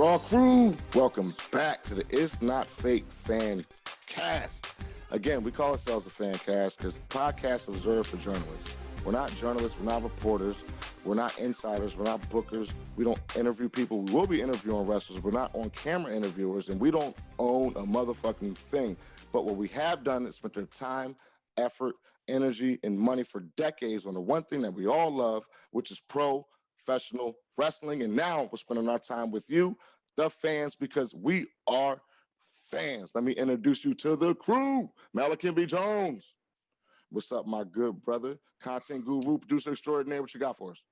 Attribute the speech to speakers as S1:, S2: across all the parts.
S1: Raw Crew, welcome back to the It's Not Fake Fan Cast. Again, we call ourselves the Fan Cast because podcasts are reserved for journalists. We're not journalists, we're not reporters, we're not insiders, we're not bookers. We don't interview people. We will be interviewing wrestlers. We're not on-camera interviewers, and we don't own a motherfucking thing. But what we have done is spent our time, effort, energy, and money for decades on the one thing that we all love, which is professional wrestling. And now we're spending our time with you, the fans, because we are fans. Let me introduce you to the crew. Malachi B. Jones. What's up, my good brother? Content guru, producer extraordinaire. What you got for us?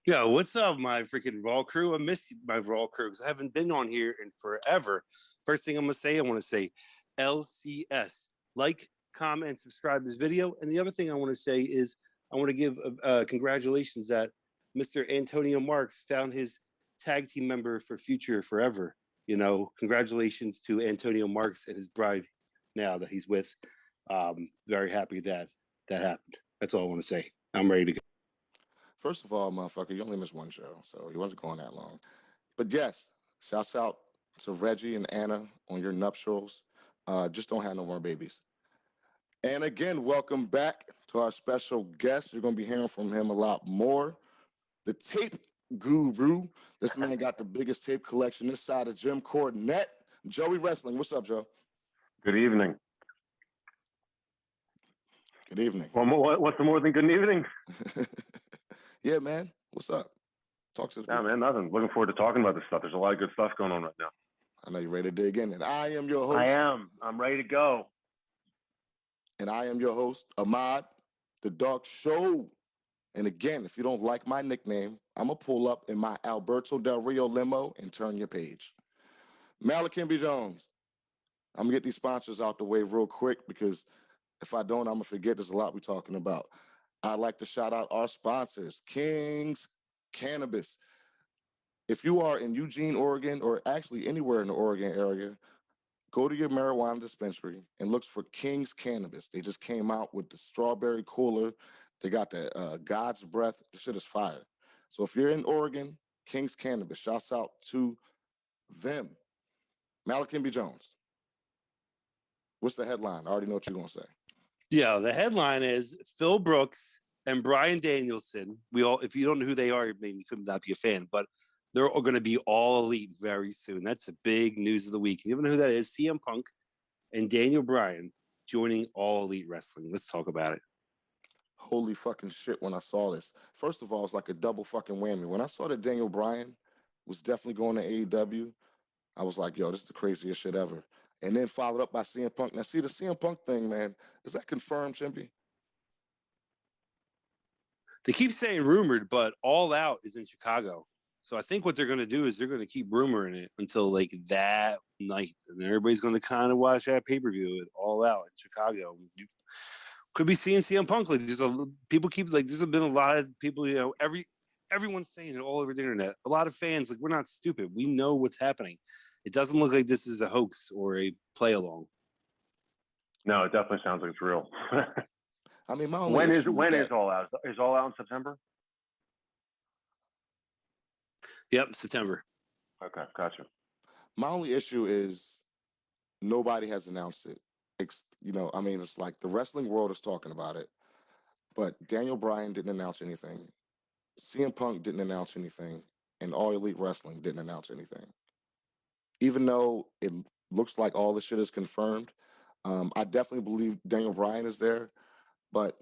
S2: Yo, what's up, my freaking Raw crew? I miss my Raw crew because I haven't been on here in forever. First thing I'm going to say LCS. Like, comment, and subscribe to this video. And the other thing I want to say is I want to give congratulations that Mr. Antonio Marks found his tag team member for Future Forever. You know, congratulations to Antonio Marks and his bride now that he's with. Very happy that happened. That's all I want to say. I'm ready to go.
S1: First of all, motherfucker, you only missed one show, so you wasn't going that long. But yes, shouts out to Reggie and Anna on your nuptials. Just don't have no more babies. And again, welcome back to our special guest. You're going to be hearing from him a lot more. The tape guru. This man got the biggest tape collection this side of Jim Cornette. Joey Wrestling. What's up, Joe?
S3: Good evening.
S1: Good evening.
S3: Well, what's more than good evening?
S1: Yeah, man. What's up? Talk to the people.
S3: Man, nothing. Looking forward to talking about this stuff. There's a lot of good stuff going on right now.
S1: I know you're ready to dig in. And I am your host.
S3: I am. I'm ready to go.
S1: And I am your host, Ahmad, the Dark Show. And again, if you don't like my nickname, I'm going to pull up in my Alberto Del Rio limo and turn your page. Malachi B. Jones. I'm going to get these sponsors out the way real quick because if I don't, I'm going to forget there's a lot we're talking about. I'd like to shout out our sponsors, King's Cannabis. If you are in Eugene, Oregon, or actually anywhere in the Oregon area, go to your marijuana dispensary and look for King's Cannabis. They just came out with the strawberry cooler. They got the God's Breath. The shit is fire. So if you're in Oregon, King's Cannabis, shouts out to them. Malachi B. Jones. What's the headline? I already know what you're going to say.
S2: Yeah, the headline is Phil Brooks and Bryan Danielson. If you don't know who they are, maybe you could not be a fan, but they're all going to be all elite very soon. That's the big news of the week. You even know who that is? CM Punk and Daniel Bryan joining All Elite Wrestling. Let's talk about it.
S1: Holy fucking shit when I saw this. First of all, it's like a double fucking whammy. When I saw that Daniel Bryan was definitely going to AEW, I was like, yo, this is the craziest shit ever. And then followed up by CM Punk. Now, see, the CM Punk thing, man, is that confirmed, Chimpy?
S2: They keep saying rumored, but All Out is in Chicago. So I think what they're going to do is they're going to keep rumoring it until like that night. And everybody's going to kind of watch that pay-per-view at All Out in Chicago. You could be seeing CM Punk. Like there's been a lot of people, you know, everyone's saying it all over the internet. A lot of fans, like, we're not stupid. We know what's happening. It doesn't look like this is a hoax or a play along.
S3: No, it definitely sounds like it's real.
S1: I mean,
S3: when is All Out? Is All Out in September?
S2: Yep, September.
S3: Okay, gotcha.
S1: My only issue is nobody has announced it. You know, I mean, it's like the wrestling world is talking about it, but Daniel Bryan didn't announce anything. CM Punk didn't announce anything, and All Elite Wrestling didn't announce anything. Even though it looks like all the shit is confirmed, I definitely believe Daniel Bryan is there, but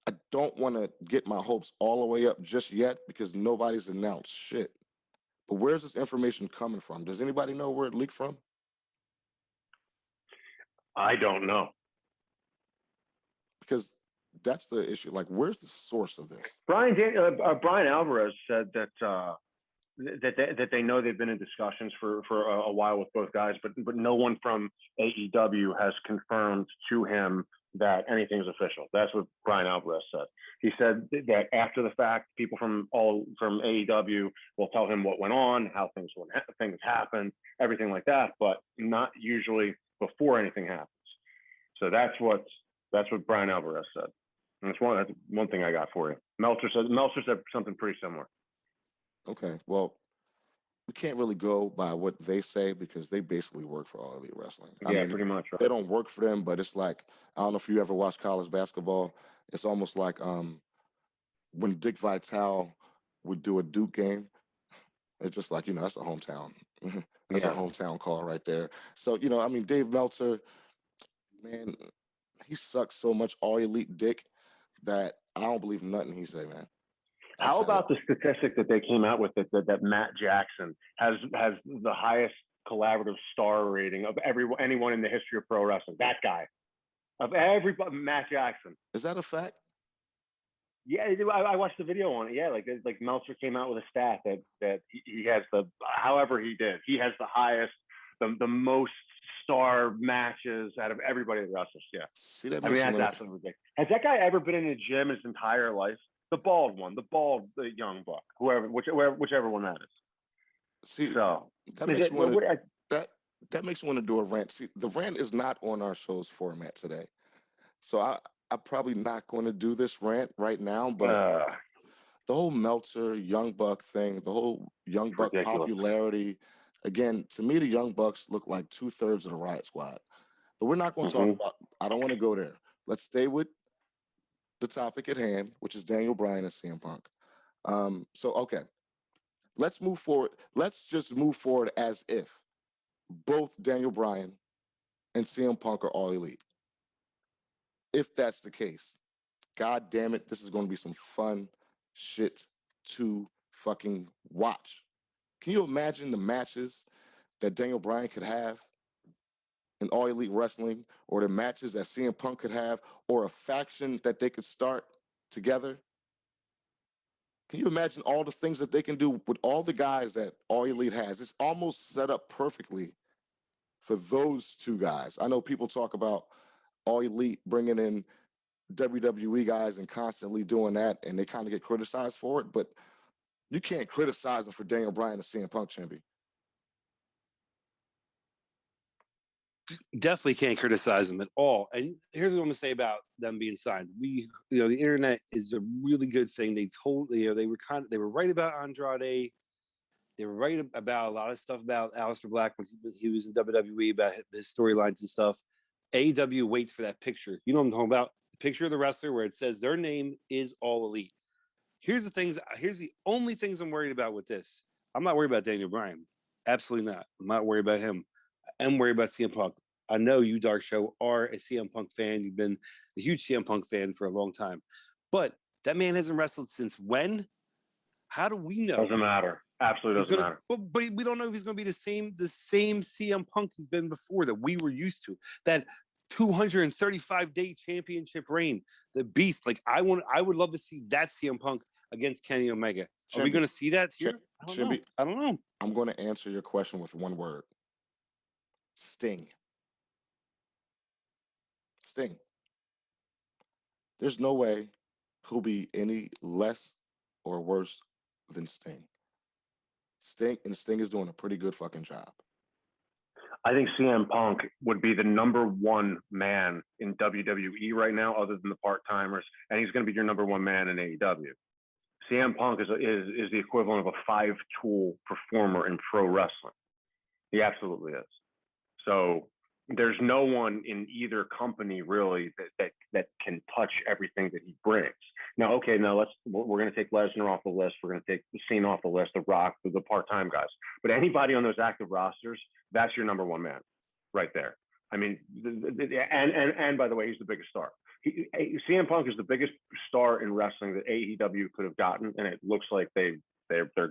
S1: I don't want to get my hopes all the way up just yet because nobody's announced shit. But where's this information coming from? Does anybody know where it leaked from?
S3: I don't know.
S1: Because that's the issue. Like, where's the source of this?
S3: Brian Alvarez said that they know they've been in discussions for a while with both guys, but no one from AEW has confirmed to him that anything's official. That's what Brian Alvarez said. He said that after the fact, people from AEW will tell him what went on, how things happened, everything like that, but not usually before anything happens. So that's what Brian Alvarez said. And that's one thing I got for you. Meltzer said something pretty similar.
S1: Okay, well, we can't really go by what they say because they basically work for All Elite Wrestling. I
S3: Yeah,
S1: mean,
S3: pretty much.
S1: they
S3: Right?
S1: don't work for them, but it's like, I don't know if you ever watch college basketball. It's almost like when Dick Vitale would do a Duke game. It's just like, that's a hometown. That's a
S3: Yeah.
S1: hometown call right there. So, I mean, Dave Meltzer, man, he sucks so much All Elite dick that I don't believe nothing he say, man.
S3: How about the statistic that they came out with that Matt Jackson has the highest collaborative star rating of anyone in the history of pro wrestling? That guy, of everybody, Matt Jackson.
S1: Is that a fact?
S3: Yeah, I watched the video on it. Yeah, like Meltzer came out with a stat that he has however he did, he has the highest, the most star matches out of everybody that wrestles. Yeah.
S1: See, that
S3: I mean,
S1: makes
S3: that's absolutely ridiculous. Has that guy ever been in a gym his entire life? The bald one, the young buck, whichever one that is.
S1: See,
S3: So
S1: that makes me want to that makes me want to do a rant. See, the rant is not on our show's format today, so I'm probably not going to do this rant right now. But the whole Meltzer Young Buck thing, the whole Young Buck popularity, again, to me, the Young Bucks look like 2/3 of the Riot Squad. But we're not going to talk about. I don't want to go there. Let's stay with the topic at hand, which is Daniel Bryan and CM Punk. So okay, let's move forward. Let's just move forward as if both Daniel Bryan and CM Punk are All Elite. If that's the case, God damn it, this is going to be some fun shit to fucking watch. Can you imagine the matches that Daniel Bryan could have in All Elite Wrestling, or the matches that CM Punk could have, or a faction that they could start together? Can you imagine all the things that they can do with all the guys that All Elite has? It's almost set up perfectly for those two guys. I know people talk about All Elite bringing in WWE guys and constantly doing that, and they kind of get criticized for it, but you can't criticize them for Daniel Bryan and CM Punk, Chimpy.
S2: Definitely can't criticize them at all. And here's what I'm gonna say about them being signed. The internet is a really good thing. They totally, they were right about Andrade. They were right about a lot of stuff about Aleister Black when he was in WWE, about his storylines and stuff. AEW waits for that picture. You know what I'm talking about? The picture of the wrestler where it says their name is All Elite. Here's the only things I'm worried about with this. I'm not worried about Daniel Bryan. Absolutely not. I'm not worried about him. I'm worried about CM Punk. I know you, Dark Show, are a CM Punk fan. You've been a huge CM Punk fan for a long time. But that man hasn't wrestled since when? How do we know?
S3: Doesn't matter. Absolutely doesn't matter.
S2: But we don't know if he's going to be the same CM Punk he's been before, that we were used to. That 235-day championship reign, the beast. Like I would love to see that CM Punk against Kenny Omega. Are we going to see that here? I don't know.
S1: I'm going to answer your question with one word. Sting. Sting. There's no way he'll be any less or worse than Sting. Sting is doing a pretty good fucking job.
S3: I think CM Punk would be the number one man in WWE right now, other than the part-timers, and he's going to be your number one man in AEW. CM Punk is the equivalent of a 5-tool performer in pro wrestling. He absolutely is. So there's no one in either company really that can touch everything that he brings. Now, okay, we're going to take Lesnar off the list. We're going to take Cena off the list, The Rock, the part-time guys. But anybody on those active rosters, that's your number one man right there. I mean, and by the way, he's the biggest star. CM Punk is the biggest star in wrestling that AEW could have gotten, and it looks like they're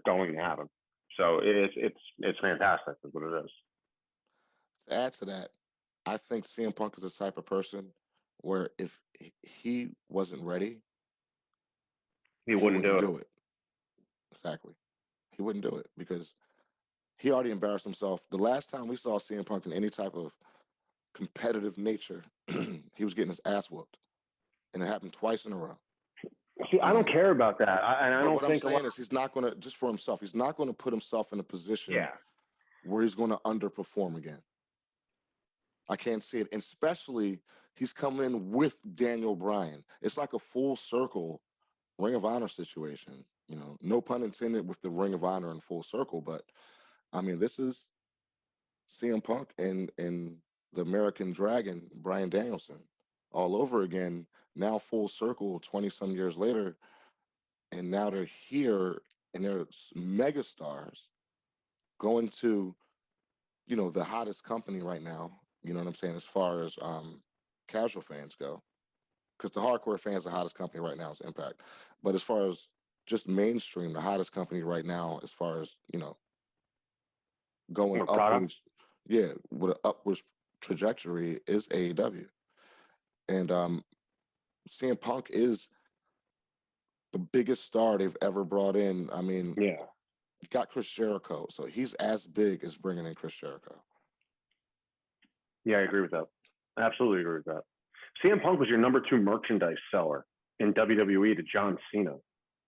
S3: going to have him. So it's fantastic. Is what it is.
S1: To add to that, I think CM Punk is the type of person where if he wasn't ready,
S3: he wouldn't do
S1: it. Exactly. He wouldn't do it because he already embarrassed himself. The last time we saw CM Punk in any type of competitive nature, he was getting his ass whooped. And it happened twice in a row.
S3: See, I don't care about that.
S1: What I'm saying is he's not going to, just for himself, he's not going to put himself in a position where he's going to underperform again. I can't see it. And especially, he's coming in with Daniel Bryan. It's like a full circle Ring of Honor situation. No pun intended with the Ring of Honor in Full Circle, but I mean, this is CM Punk and the American Dragon, Bryan Danielson, all over again. Now full circle, 20 some years later, and now they're here and they're mega stars going to, you know, the hottest company right now. You know what I'm saying? As far as casual fans go, because the hardcore fans, the hottest company right now is Impact. But as far as just mainstream, the hottest company right now, as far as, you know, going
S3: More product.
S1: upwards, yeah, with an upwards trajectory is AEW. And CM Punk is the biggest star they've ever brought in. I mean,
S3: Yeah.
S1: you got Chris Jericho, so he's as big as bringing in Chris Jericho.
S3: Yeah, I agree with that. Absolutely agree with that. CM Punk was your number 2 merchandise seller in WWE to John Cena.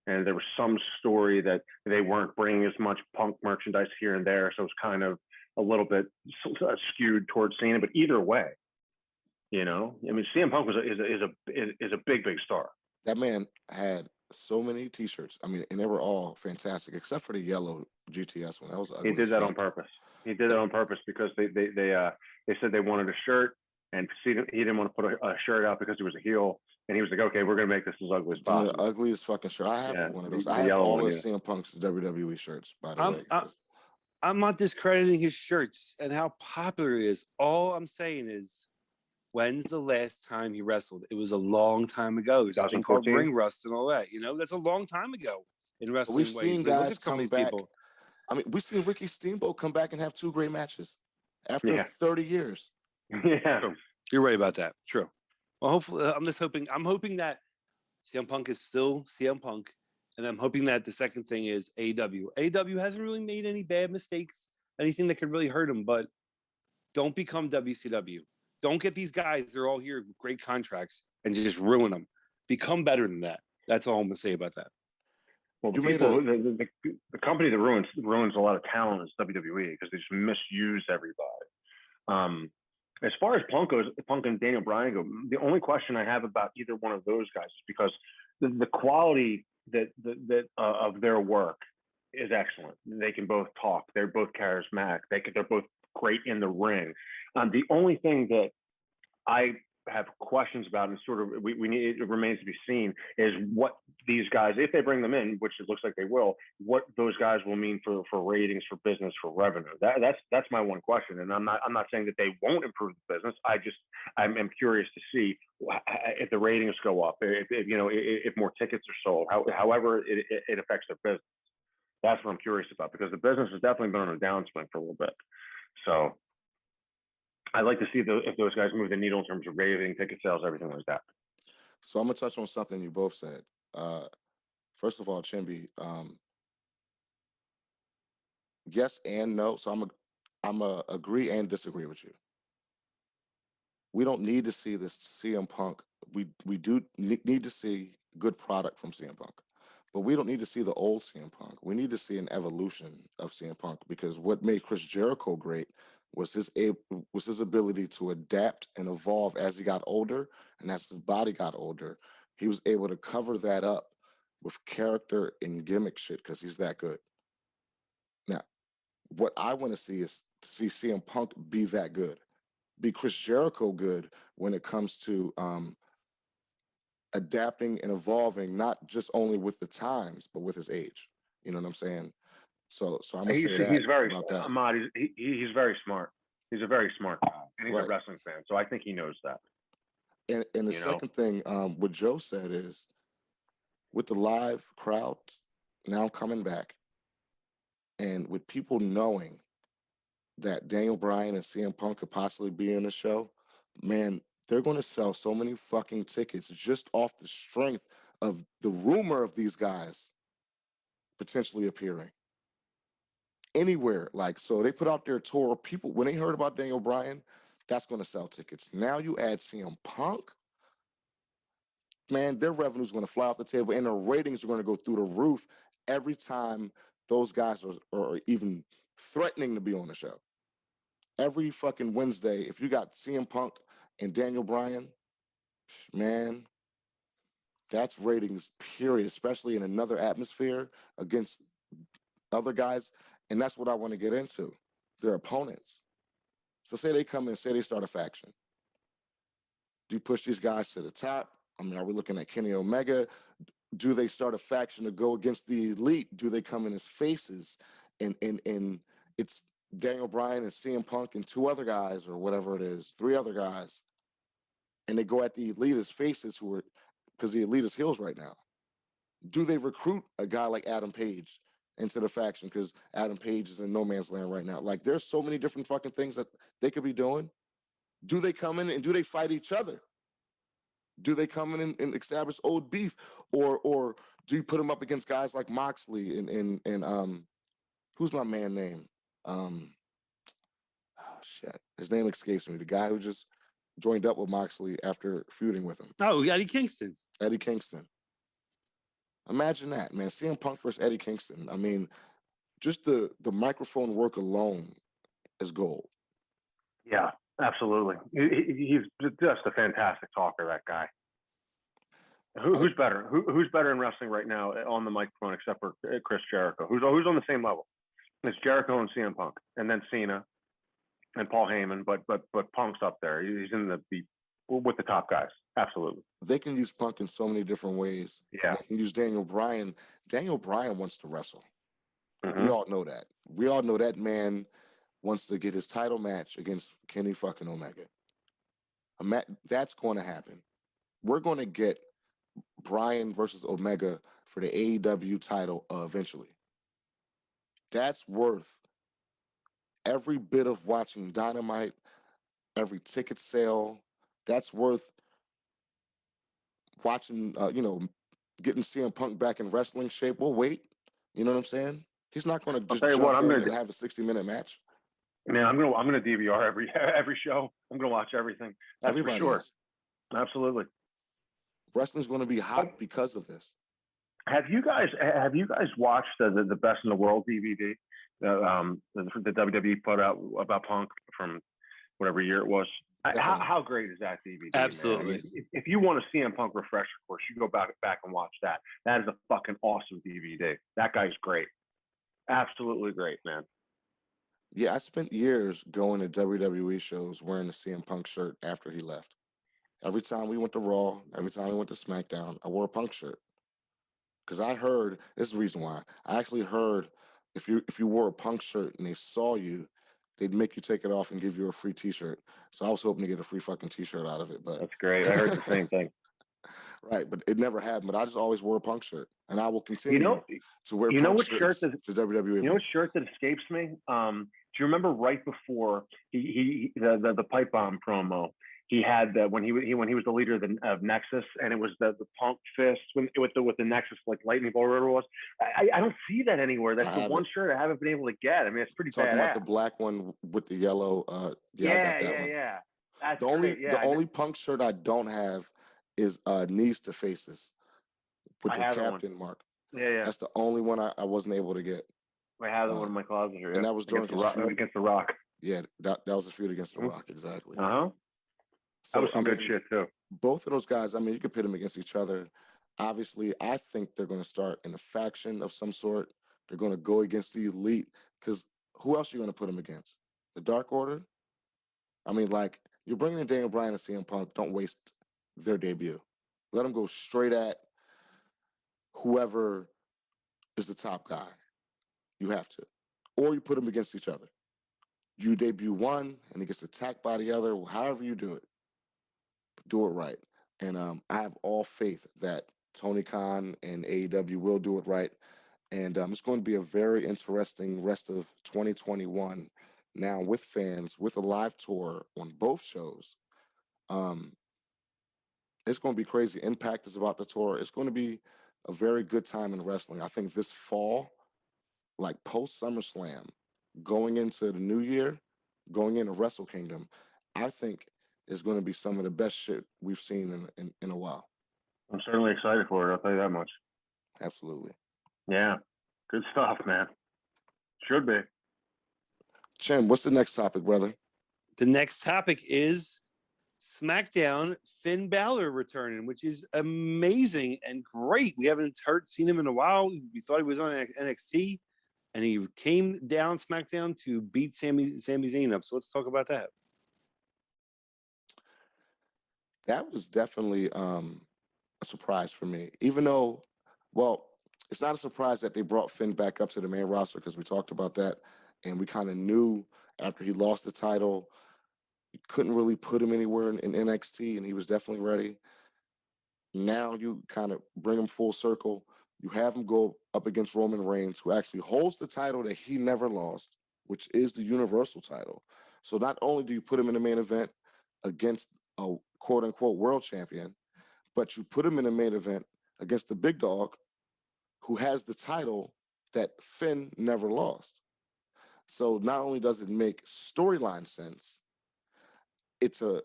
S3: And there was some story that they weren't bringing as much Punk merchandise here and there. So it was kind of a little bit skewed towards Cena. But either way, you know, I mean, CM Punk is a big star.
S1: That man had so many T-shirts. I mean, and they were all fantastic, except for the yellow GTS one. That was ugly.
S3: He did that on purpose. He did that on purpose because they said they wanted a shirt, and he didn't want to put a shirt out because he was a heel, and he was like, okay, we're gonna make this as ugly as possible.
S1: The ugliest fucking shirt. I have one of those.
S3: The
S1: I have
S3: yellow
S1: all
S3: one,
S1: of
S3: yeah.
S1: CM Punk's WWE shirts, by the way.
S2: I'm not discrediting his shirts and how popular he is. All I'm saying is, when's the last time he wrestled? It was a long time ago. There's a thing called
S3: 2014?
S2: ring rust and all that. You know, that's a long time ago in wrestling.
S1: We've seen
S2: ways. Like, look
S1: guys
S2: at some of
S1: come
S2: these
S1: back.
S2: people.
S1: I mean, we've seen Ricky Steamboat come back and have 2 great matches after
S3: Yeah.
S1: 30 years.
S3: Yeah.
S2: True. You're right about that. True. Well, hopefully, I'm hoping that CM Punk is still CM Punk, and I'm hoping that the second thing is AEW. AEW hasn't really made any bad mistakes, anything that could really hurt him, but don't become WCW. Don't get these guys, they're all here with great contracts, and just ruin them. Become better than that. That's all I'm going to say about that.
S3: Well, the company that ruins a lot of talent is WWE because they just misuse everybody. As far as Punk and Daniel Bryan go, the only question I have about either one of those guys is because the quality that of their work is excellent. They can both talk. They're both charismatic. They're both great in the ring. The only thing that I have questions about, and sort of we need, it remains to be seen, is what these guys, if they bring them in, which it looks like they will, what those guys will mean for ratings, for business, for revenue. That's my one question. And I'm not saying that they won't improve the business. I'm curious to see if the ratings go up, if more tickets are sold, however it affects their business. That's what I'm curious about, because the business has definitely been on a downswing for a little bit. So I'd like to see if those guys move the needle in terms of rating, ticket sales, everything like that.
S1: So I'm gonna touch on something you both said. First of all, Chimby, yes and no. So I'm a agree and disagree with you. We don't need to see this CM Punk. We do need to see good product from CM Punk, but we don't need to see the old CM Punk. We need to see an evolution of CM Punk, because what made Chris Jericho great was his ability to adapt and evolve as he got older, and as his body got older, he was able to cover that up with character and gimmick shit because he's that good. Now, what I want to see is to see CM Punk be that good, be Chris Jericho good when it comes to adapting and evolving, not just only with the times, but with his age. You know what I'm saying? So I'm gonna say that
S3: He's very
S1: about that.
S3: Ahmad. He's very smart. He's a very smart guy, and he's
S1: Right.
S3: a wrestling fan. So I think he knows that.
S1: And the second thing, what Joe said is, with the live crowds now coming back, and with people knowing that Daniel Bryan and CM Punk could possibly be in the show, man, they're going to sell so many fucking tickets just off the strength of the rumor of these guys potentially appearing anywhere. Like, so they put out their tour. People, when they heard about Daniel Bryan, that's going to sell tickets. Now you add CM Punk, man, their revenue is going to fly off the table, and their ratings are going to go through the roof every time those guys are even threatening to be on the show. Every fucking Wednesday, if you got CM Punk and Daniel Bryan, man, that's ratings, period, especially in another atmosphere against other guys. And that's what I want to get into. Their opponents. So say they come in, say they start a faction. Do you push these guys to the top? I mean, are we looking at Kenny Omega? Do they start a faction to go against the elite? Do they come in as faces? And it's Daniel Bryan and CM Punk and two other guys or whatever it is, three other guys. And they go at the elite as faces who are, because the elite is heels right now. Do they recruit a guy like Adam Page into the faction because Adam Page is in no man's land right now? Like, there's so many different fucking things that they could be doing. Do they come in and do they fight each other? Do they come in and establish old beef, or do you put them up against guys like Moxley and who's my man name? Oh shit, his name escapes me. The guy who just joined up with Moxley after feuding with him.
S2: Oh, Eddie Kingston.
S1: Eddie Kingston. Imagine that, man. CM Punk versus Eddie Kingston. I mean, just the microphone work alone is gold.
S3: Yeah, absolutely. He's just a fantastic talker, that guy. Who's better? Who's better in wrestling right now on the microphone except for Chris Jericho? Who's on the same level? It's Jericho and CM Punk, and then Cena and Paul Heyman. But Punk's up there. He's in with the top guys. Absolutely.
S1: They can use Punk in so many different ways.
S3: Yeah.
S1: They can use Daniel Bryan. Daniel Bryan wants to wrestle.
S3: Mm-hmm.
S1: We all know that. We all know that man wants to get his title match against Kenny fucking Omega. That's going to happen. We're going to get Bryan versus Omega for the AEW title eventually. That's worth every bit of watching Dynamite, every ticket sale. That's worth watching, getting CM Punk back in wrestling shape. We'll wait. You know what I'm saying? He's not going to just jump in and have a 60-minute match.
S3: Man, I'm gonna DVR every show. I'm gonna watch everything. That's
S1: Everybody
S3: for sure.
S1: is.
S3: Absolutely.
S1: Wrestling's going to be hot because of this.
S3: Have you guys watched the Best in the World DVD the WWE put out about Punk from whatever year it was? How great is that DVD?
S2: Absolutely.
S3: Man? I mean, if you want to CM Punk refresher course, you go back and watch that. That is a fucking awesome DVD. That guy's great. Absolutely great, man.
S1: Yeah, I spent years going to WWE shows wearing the CM Punk shirt after he left. Every time we went to Raw, every time we went to SmackDown, I wore a Punk shirt. Because I heard, this is the reason why. I actually heard if you wore a Punk shirt and they saw you, they'd make you take it off and give you a free T-shirt. So I was hoping to get a free fucking T-shirt out of it. But
S3: that's great. I heard the same thing.
S1: Right, but it never happened. But I just always wore a Punk shirt, and I will continue to wear Punk shirts to WWE.
S3: You know what shirt that escapes me? Do you remember right before the pipe bomb promo? He had that when he was the leader of Nexus, and it was the Punk fist with the Nexus like lightning bolt or whatever it was. I don't see that anywhere. That's the one shirt I haven't been able to get. I mean, it's pretty badass.
S1: Talking about the black one with the yellow. I got that one.
S3: Yeah. That's
S1: the only Punk shirt I don't have is knees to faces with the captain mark.
S3: Yeah.
S1: That's the only one I wasn't able to get.
S3: I have one in my closet here.
S1: And that was during
S3: against the Rock.
S1: Yeah, that was a feud against the Rock, exactly.
S3: So, that was some good shit too.
S1: Both of those guys, I mean, you could pit them against each other. Obviously, I think they're going to start in a faction of some sort. They're going to go against the elite because who else are you going to put them against? The Dark Order? I mean, like, you're bringing in Daniel Bryan and CM Punk. Don't waste their debut. Let them go straight at whoever is the top guy. You have to. Or you put them against each other. You debut one and he gets attacked by the other. However you do it. Do it right. And I have all faith that Tony Khan and AEW will do it right. And it's going to be a very interesting rest of 2021 now with fans, with a live tour on both shows. It's going to be crazy. Impact is about the tour. It's going to be a very good time in wrestling. I think this fall, like post SummerSlam, going into the new year, going into Wrestle Kingdom, I think is going to be some of the best shit we've seen in a while.
S3: I'm certainly excited for it. I'll tell you that much.
S1: Absolutely.
S3: Yeah. Good stuff, man. Should be.
S1: Chin, what's the next topic, brother?
S2: The next topic is SmackDown. Finn Balor returning, which is amazing and great. We haven't seen him in a while. We thought he was on NXT, and he came down SmackDown to beat Sami Zayn up. So let's talk about that.
S1: That was definitely a surprise for me. Even though, well, it's not a surprise that they brought Finn back up to the main roster because we talked about that, and we kind of knew after he lost the title, you couldn't really put him anywhere in NXT, and he was definitely ready. Now you kind of bring him full circle. You have him go up against Roman Reigns, who actually holds the title that he never lost, which is the Universal title. So not only do you put him in the main event against a quote unquote world champion, but you put him in the main event against the big dog who has the title that Finn never lost. So not only does it make storyline sense, it's a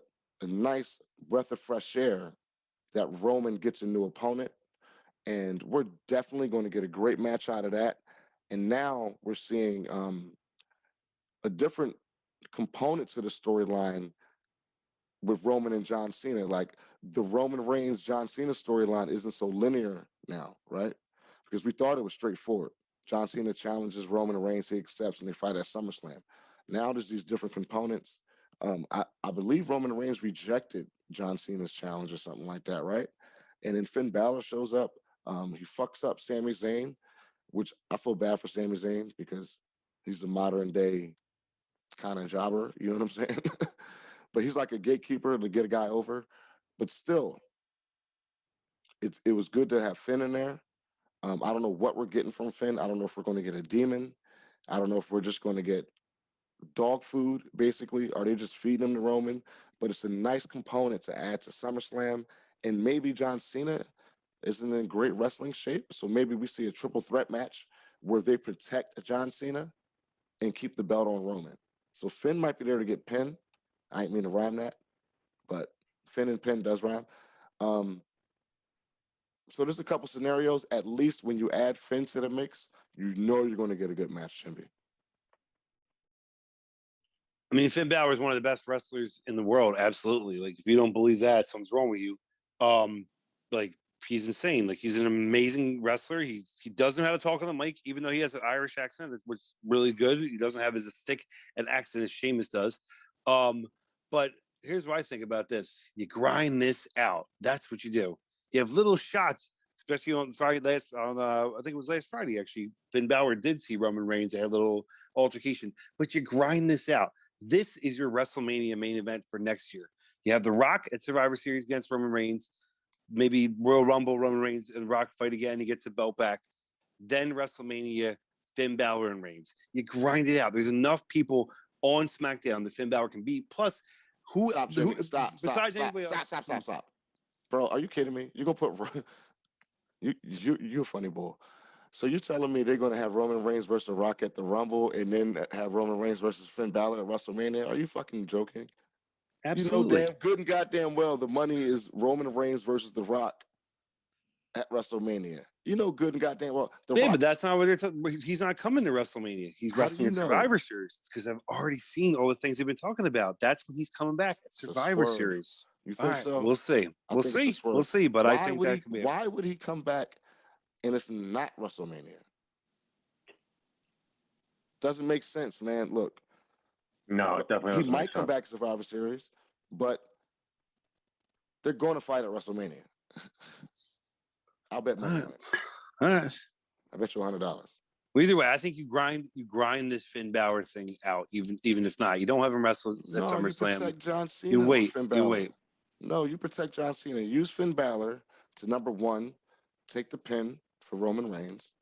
S1: nice breath of fresh air that Roman gets a new opponent. And we're definitely going to get a great match out of that. And now we're seeing a different component to the storyline with Roman and John Cena. Like the Roman Reigns John Cena storyline isn't so linear now, right? Because we thought it was straightforward. John Cena challenges Roman Reigns, he accepts, and they fight at SummerSlam. Now there's these different components. I believe Roman Reigns rejected John Cena's challenge or something like that, right? And then Finn Balor shows up. He fucks up Sami Zayn, which I feel bad for Sami Zayn because he's the modern day kind of jobber. You know what I'm saying? But he's like a gatekeeper to get a guy over. But still, it was good to have Finn in there. I don't know what we're getting from Finn. I don't know if we're going to get a demon. I don't know if we're just going to get dog food, basically. Are they just feeding him to Roman? But it's a nice component to add to SummerSlam. And maybe John Cena isn't in great wrestling shape. So maybe we see a triple threat match where they protect John Cena and keep the belt on Roman. So Finn might be there to get pinned. I ain't mean to rhyme that, but Finn and pin does rhyme. So there's a couple scenarios. At least when you add Finn to the mix, you know you're going to get a good match, Chimpy.
S2: I mean, Finn Balor is one of the best wrestlers in the world. Absolutely. Like, if you don't believe that, something's wrong with you. Like, he's insane. Like, he's an amazing wrestler. He doesn't know how to talk on the mic, even though he has an Irish accent, which is really good. He doesn't have as thick an accent as Sheamus does. But here's what I think about this: you grind this out. That's what you do. You have little shots, especially on Friday I think it was last Friday actually. Finn Balor did see Roman Reigns. They had a little altercation, but you grind this out. This is your WrestleMania main event for next year. You have The Rock at Survivor Series against Roman Reigns. Maybe Royal Rumble, Roman Reigns and Rock fight again. He gets the belt back. Then WrestleMania, Finn Balor and Reigns. You grind it out. There's enough people on SmackDown that Finn Balor can beat. Plus,
S1: Stop. Bro, are you kidding me? You're going to put... You're a funny boy. So you're telling me they're going to have Roman Reigns versus The Rock at the Rumble and then have Roman Reigns versus Finn Balor at WrestleMania? Are you fucking joking?
S2: Absolutely.
S1: You know damn good and goddamn well the money is Roman Reigns versus The Rock at WrestleMania. You know good and goddamn well.
S2: But that's not what they're talking. He's not coming to WrestleMania. He's wrestling at Survivor Series because I've already seen all the things they've been talking about. That's when he's coming back at Survivor Series.
S1: You think so?
S2: We'll see. We'll see. But I think that could be.
S1: Why would he come back and it's not WrestleMania? Doesn't make sense, man. Look.
S3: No, it definitely doesn't.
S1: He might come back to Survivor Series, but they're going to fight at WrestleMania. I'll bet money on it.
S2: All right.
S1: I bet you $100.
S2: Well, either way, I think you grind this Finn Balor thing out, even if not. You don't have him wrestle at SummerSlam.
S1: You protect John Cena.
S2: You wait.
S1: No, you protect John Cena. Use Finn Balor to, number one, take the pin for Roman Reigns.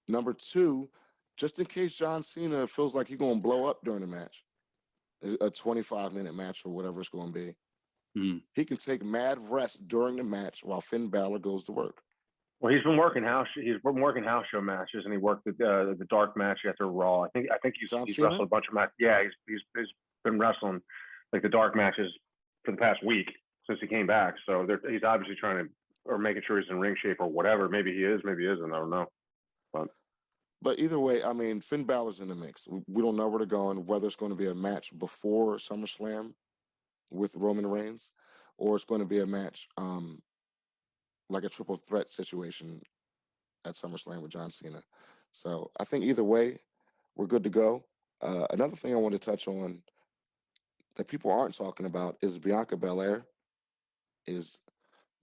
S1: Number two, just in case John Cena feels like he's going to blow up during the match, a 25-minute match or whatever it's going to be, he can take mad rest during the match while Finn Balor goes to work.
S3: Well, he's been working house show matches, and he worked the dark match after Raw. I think he's wrestled a bunch of matches. Yeah, he's been wrestling like the dark matches for the past week since he came back. So he's obviously trying to, or making sure he's in ring shape or whatever. Maybe he is, maybe he isn't. I don't know.
S1: But either way, I mean, Finn Balor's in the mix. We don't know where they're going, whether it's going to be a match before SummerSlam with Roman Reigns, or it's going to be a match like a triple threat situation at SummerSlam with John Cena. So I think either way, we're good to go. Another thing I want to touch on that people aren't talking about is Bianca Belair is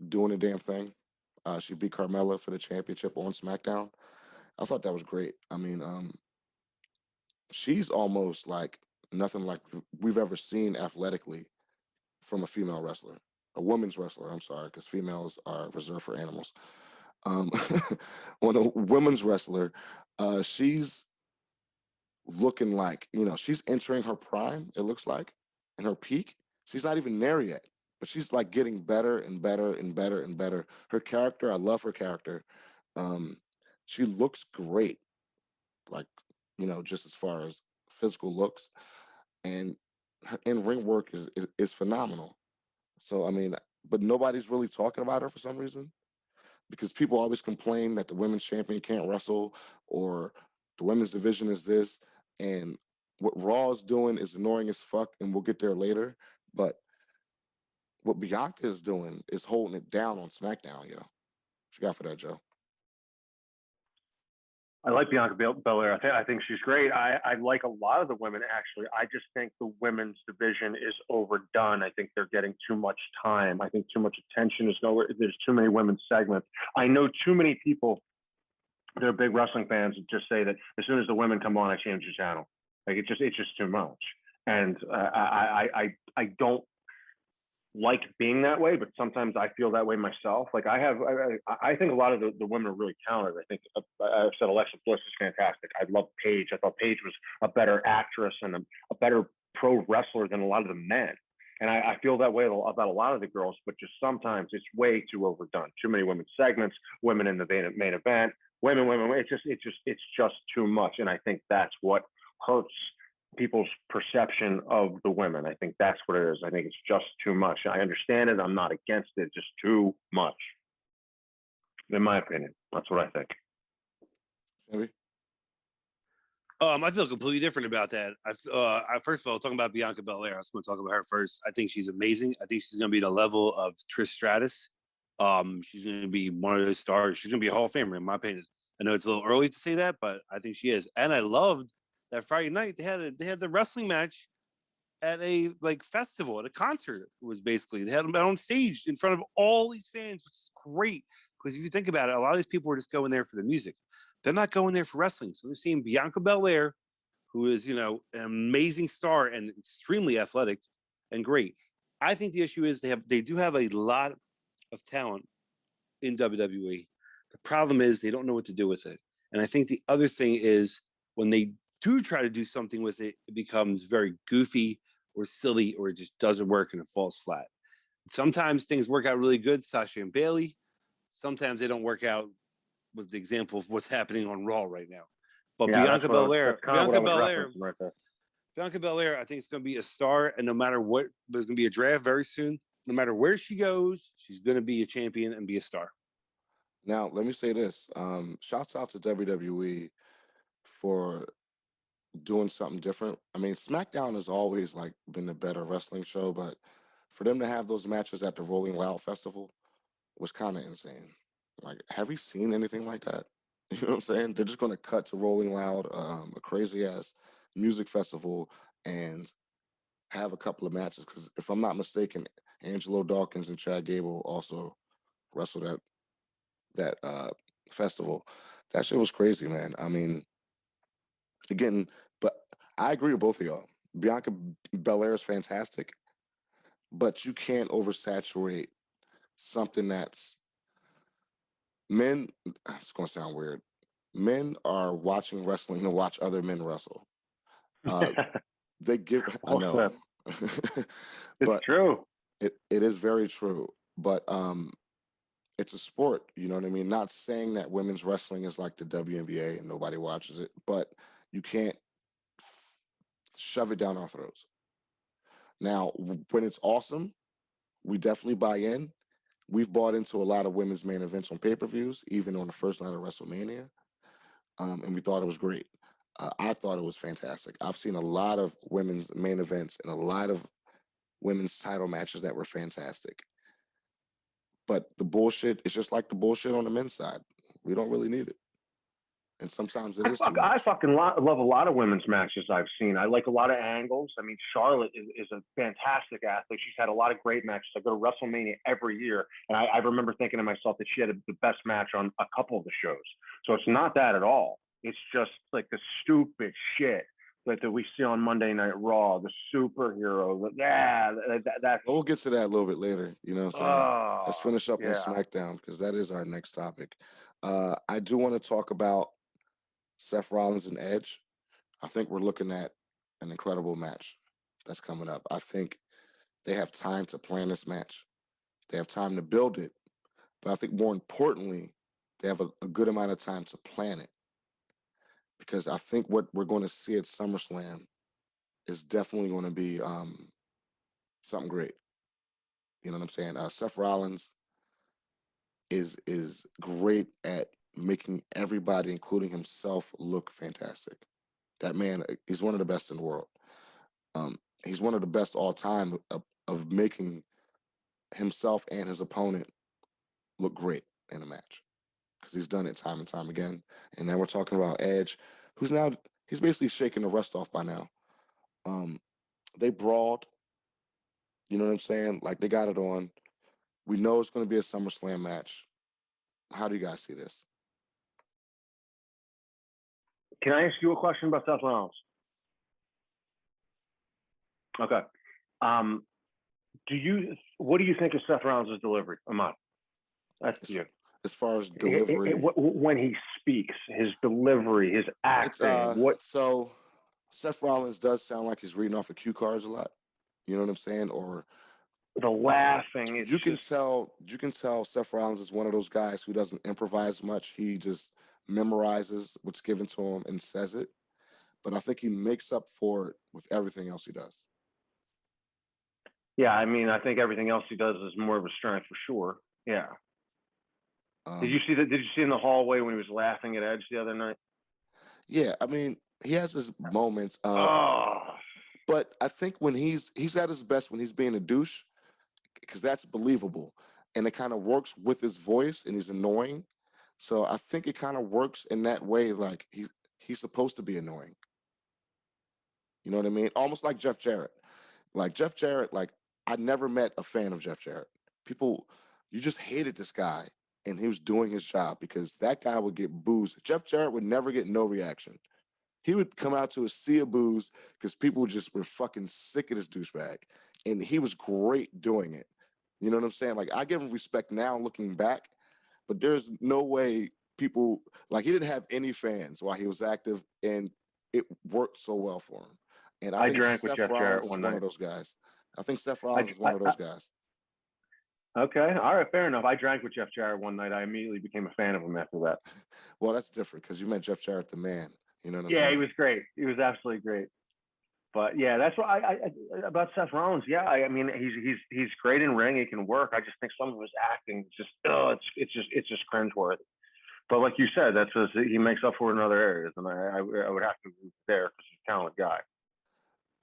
S1: doing the damn thing. She beat Carmella for the championship on SmackDown. I thought that was great. I mean, she's almost like nothing like we've ever seen athletically from a female wrestler, a women's wrestler. I'm sorry, because females are reserved for animals. Um, on a women's wrestler, she's looking like, she's entering her prime, it looks like, and her peak. She's not even there yet, but she's like getting better and better and better and better. Her character, I love her character. Um, she looks great, like, just as far as physical looks, and her in-ring work is phenomenal. So, I mean, but nobody's really talking about her for some reason because people always complain that the women's champion can't wrestle or the women's division is this. And what Raw is doing is annoying as fuck, and we'll get there later. But what Bianca is doing is holding it down on SmackDown, yo. What you got for that, Joe?
S3: I like Bianca Belair. I think she's great. I like a lot of the women, actually. I just think the women's division is overdone. I think they're getting too much time. I think too much attention is nowhere. There's too many women's segments. I know too many people that are big wrestling fans that just say that as soon as the women come on, I change the channel. Like it's just too much. And I don't like being that way, but sometimes I feel that way myself. Like I think a lot of the women are really talented. I think I've said Alexa Bliss is fantastic. I love Paige. I thought Paige was a better actress and a better pro wrestler than a lot of the men. And I feel that way about a lot of the girls, but just sometimes it's way too overdone. Too many women's segments, women in the main event, women. It's just too much. And I think that's what hurts people's perception of the women. I think that's what it is. I think it's just too much. I understand it. I'm not against it. Just too much, in my opinion. That's what I think.
S1: Maybe.
S2: I feel completely different about that. I first of all, talking about Bianca Belair, I was going to talk about her first. I think she's amazing. I think she's going to be the level of Trish Stratus. She's going to be one of those stars. She's going to be a Hall of Famer, in my opinion. I know it's a little early to say that, but I think she is. And I loved that Friday night they had the wrestling match at a festival, at a concert. It was basically they had them on stage in front of all these fans, which is great because if you think about it, a lot of these people were just going there for the music. They're not going there for wrestling. So they're seeing Bianca Belair, who is, an amazing star and extremely athletic and great. I think the issue is they do have a lot of talent in WWE. The problem is they don't know what to do with it. And I think the other thing is when they do try to do something with it, it becomes very goofy or silly, or it just doesn't work and it falls flat. Sometimes things work out really good, Sasha and Bayley. Sometimes they don't work out, with the example of what's happening on Raw right now. But yeah, Bianca Belair, Bianca Belair, I think it's going to be a star, and no matter what, there's going to be a draft very soon. No matter where she goes, she's going to be a champion and be a star.
S1: Now, let me say this. Shouts out to WWE for doing something different. I mean, SmackDown has always been the better wrestling show, but for them to have those matches at the Rolling Loud Festival was kind of insane. Have you seen anything like that? You know what I'm saying? They're just going to cut to Rolling Loud, a crazy ass music festival, and have a couple of matches. Because if I'm not mistaken, Angelo Dawkins and Chad Gable also wrestled at that festival. That shit was crazy, man. I mean, again, but I agree with both of y'all. Bianca Belair is fantastic, but you can't oversaturate something that's men. It's going to sound weird. Men are watching wrestling to watch other men wrestle. They give. I know.
S3: It's true.
S1: It is very true, but it's a sport. You know what I mean? Not saying that women's wrestling is like the WNBA and nobody watches it, but you can't shove it down our throats. Now, when it's awesome, we definitely buy in. We've bought into a lot of women's main events on pay-per-views, even on the first night of WrestleMania, and we thought it was great. I thought it was fantastic. I've seen a lot of women's main events and a lot of women's title matches that were fantastic. But the bullshit is just like the bullshit on the men's side. We don't really need it. and sometimes it is too
S3: I
S1: much.
S3: fucking love a lot of women's matches I've seen. I like a lot of angles. I mean, Charlotte is a fantastic athlete. She's had a lot of great matches. I go to WrestleMania every year, and I remember thinking to myself that she had the best match on a couple of the shows. So it's not that at all. It's just like the stupid shit that we see on Monday Night Raw, the superhero. That's.
S1: But we'll get to that a little bit later. You know what I'm saying? Let's finish up on
S3: Yeah.
S1: SmackDown because that is our next topic. I do want to talk about Seth Rollins and Edge. I think we're looking at an incredible match that's coming up. I think they have time to plan this match. They have time to build it. But I think more importantly, they have a good amount of time to plan it. Because I think what we're going to see at SummerSlam is definitely going to be something great. You know what I'm saying? Seth Rollins is great at making everybody, including himself, look fantastic. That man, he's one of the best in the world. He's one of the best all time of making himself and his opponent look great in a match because he's done it time and time again. And then we're talking about Edge, he's basically shaking the rust off by now. They brawled, you know what I'm saying? Like they got it on. We know it's going to be a SummerSlam match. How do you guys see this?
S3: Can I ask you a question about Seth Rollins? Okay. What do you think of Seth Rollins' delivery, Ahmad? That's you.
S1: As far as delivery,
S3: when he speaks, his delivery, his acting.
S1: So Seth Rollins does sound like he's reading off of cue cards a lot. You know what I'm saying? Or
S3: the laughing.
S1: You can tell Seth Rollins is one of those guys who doesn't improvise much. He just memorizes what's given to him and says it. But I think he makes up for it with everything else he does.
S3: Yeah, I mean, I think everything else he does is more of a strength for sure. Yeah. Did you see that? Did you see in the hallway when he was laughing at Edge the other night?
S1: Yeah, I mean, he has his moments. But I think when he's at his best when he's being a douche, because that's believable, and it kind of works with his voice, and he's annoying. So I think it kind of works in that way. Like he's supposed to be annoying. You know what I mean? Almost like Jeff Jarrett. Like Jeff Jarrett, like I never met a fan of Jeff Jarrett. People, you just hated this guy, and he was doing his job because that guy would get boos. Jeff Jarrett would never get no reaction. He would come out to a sea of boos because people just were fucking sick of this douchebag, and he was great doing it. You know what I'm saying? Like I give him respect now, looking back, but there's no way people like he didn't have any fans while he was active, and it worked so well for him. And I think
S3: drank with
S1: Seth
S3: Jeff
S1: Rollins
S3: Jarrett
S1: is
S3: one
S1: one
S3: night.
S1: of those guys. I think Seth Rollins is one of those guys.
S3: Okay, all right, fair enough. I drank with Jeff Jarrett one night. I immediately became a fan of him after that.
S1: Well, that's different because you met Jeff Jarrett, the man. You know what I'm
S3: Yeah,
S1: saying?
S3: he was great. He was absolutely great. But yeah, that's what I about Seth Rollins. Yeah, I mean he's great in ring. He can work. I just think some of his acting is just it's just cringeworthy. But like you said, that's just, he makes up for it in other areas, and I would have to be there because he's a talented guy.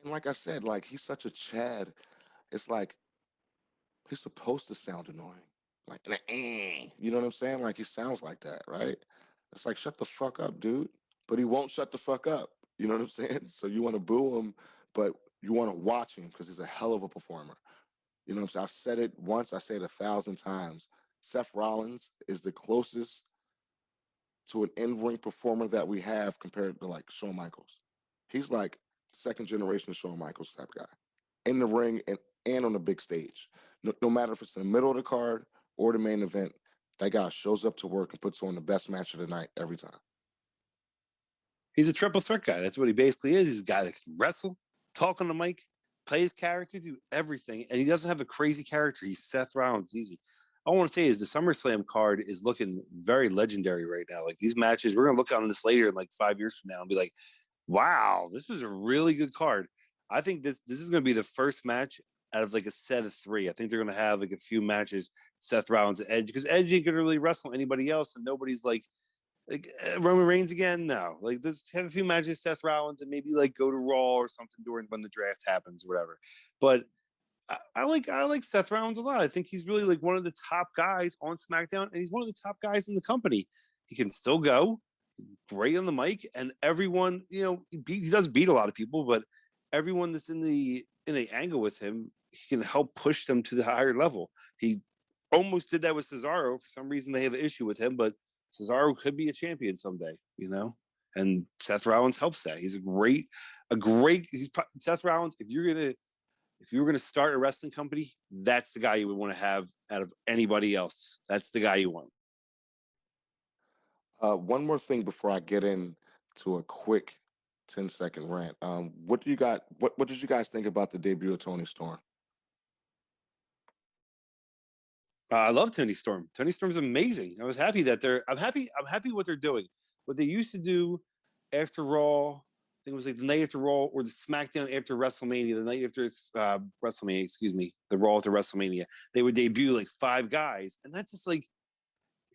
S1: And like I said, like he's such a Chad. It's like he's supposed to sound annoying. Like, you know what I'm saying? Like he sounds like that, right? It's like, shut the fuck up, dude. But he won't shut the fuck up. You know what I'm saying? So you want to boo him, but you want to watch him because he's a hell of a performer. You know what I'm saying? I said it once, I say it 1,000 times. Seth Rollins is the closest to an in-ring performer that we have compared to like Shawn Michaels. He's like second generation Shawn Michaels type guy in the ring and on the big stage. No matter if it's in the middle of the card or the main event, that guy shows up to work and puts on the best match of the night every time.
S2: He's a triple threat guy. That's what he basically is. He's a guy that can wrestle, talk on the mic, play his character, do everything. And he doesn't have a crazy character. He's Seth Rollins. Easy. All I want to say is the SummerSlam card is looking very legendary right now. Like these matches, we're going to look on this later in like 5 years from now and be like, wow, this was a really good card. I think this is going to be the first match out of like a set of 3. I think they're going to have like a few matches, Seth Rollins and Edge, because Edge ain't going to really wrestle anybody else, and nobody's like Roman Reigns again. No, like just have a few matches, Seth Rollins, and maybe like go to Raw or something during when the draft happens or whatever. But I like Seth Rollins a lot. I think he's really like one of the top guys on SmackDown, and he's one of the top guys in the company. He can still go. great on the mic, and everyone, he does beat a lot of people, but everyone that's in the angle with him, he can help push them to the higher level. He almost did that with Cesaro. For some reason, they have an issue with him, but Cesaro could be a champion someday, And Seth Rollins helps that. He's Seth Rollins. If you were gonna start a wrestling company, that's the guy you would want to have out of anybody else. That's the guy you want.
S1: One more thing before I get into a quick 10-second rant. What do you got? What did you guys think about the debut of Tony Storm?
S2: I love Tony Storm. Tony Storm's amazing. I was happy that I'm happy what they're doing. What they used to do after Raw, I think it was like the night after Raw or the SmackDown after WrestleMania, the night after WrestleMania, excuse me, the Raw after WrestleMania, they would debut like 5 guys, and that's just like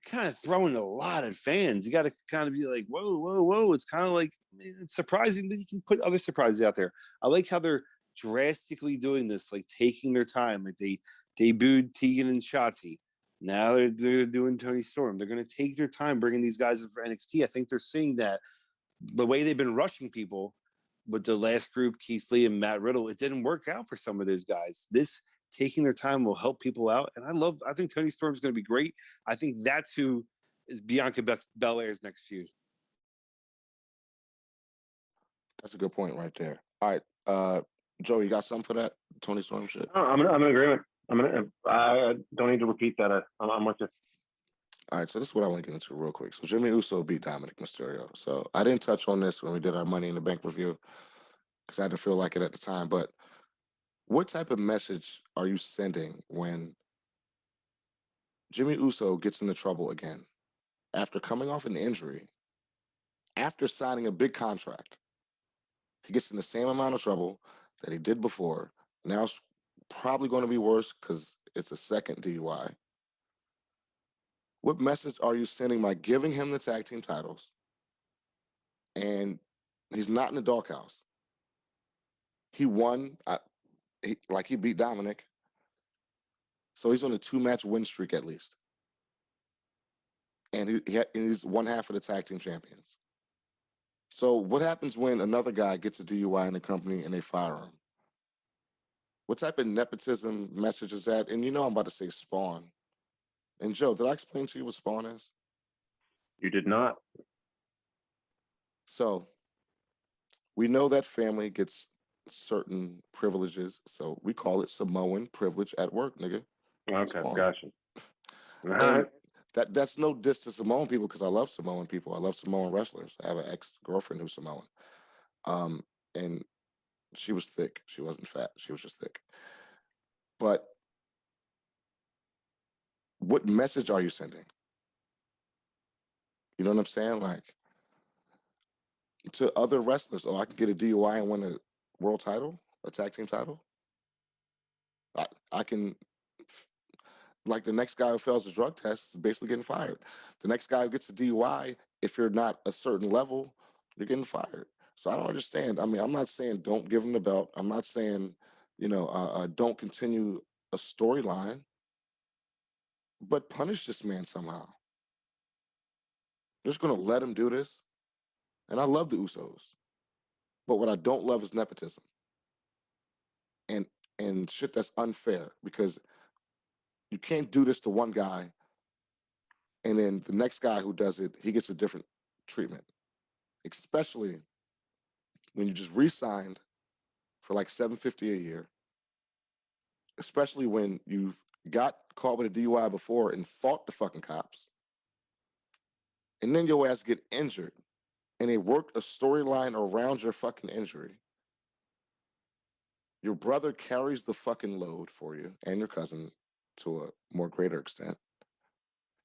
S2: kind of throwing a lot at fans. You got to kind of be like, whoa, whoa, whoa. It's kind of like, it's surprising, but you can put other surprises out there. I like how they're drastically doing this, like taking their time. Like they debuted Tegan and Shotzi. Now they're doing Tony Storm. They're going to take their time bringing these guys in for NXT. I think they're seeing that the way they've been rushing people with the last group, Keith Lee and Matt Riddle, it didn't work out for some of those guys. This taking their time will help people out. And I think Tony Storm's going to be great. I think that's who is Bianca Belair's next feud.
S1: That's a good point right there. All right. Joe, you got something for that Tony Storm shit?
S3: No, I'm in agreement. I don't need to repeat that. I'm with you.
S1: All right, so this is what I want to get into real quick. So Jimmy Uso beat Dominic Mysterio. So I didn't touch on this when we did our Money in the Bank review because I didn't feel like it at the time. But what type of message are you sending when Jimmy Uso gets into trouble again after coming off an injury, after signing a big contract? He gets in the same amount of trouble that he did before. Now it's probably going to be worse because it's a second DUI. What message are you sending by giving him the tag team titles and he's not in the doghouse? He won, he beat Dominic. So he's on a 2-match win streak at least. And he's one half of the tag team champions. So what happens when another guy gets a DUI in the company and they fire him? What type of nepotism message is that? And I'm about to say Spawn. And Joe, did I explain to you what Spawn is?
S3: You did not.
S1: So we know that family gets certain privileges. So we call it Samoan privilege at work, nigga.
S3: Okay,
S1: Spawn.
S3: gotcha. All
S1: And
S3: right.
S1: that's no diss to Samoan people because I love Samoan people. I love Samoan wrestlers. I have an ex-girlfriend who's Samoan. And she was thick. She wasn't fat. She was just thick. But what message are you sending? You know what I'm saying? Like, to other wrestlers, I can get a DUI and win a world title, a tag team title. I can, like the next guy who fails the drug test is basically getting fired. The next guy who gets a DUI, if you're not a certain level, you're getting fired. So I don't understand. I mean, I'm not saying don't give him the belt. I'm not saying, don't continue a storyline, but punish this man somehow. You're just going to let him do this? And I love the Usos. But what I don't love is nepotism. And shit that's unfair because you can't do this to one guy and then the next guy who does it, he gets a different treatment. Especially when you just re-signed for like $750 a year. Especially when you've got caught with a DUI before and fought the fucking cops. And then your ass get injured. And they worked a storyline around your fucking injury. Your brother carries the fucking load for you and your cousin to a more greater extent.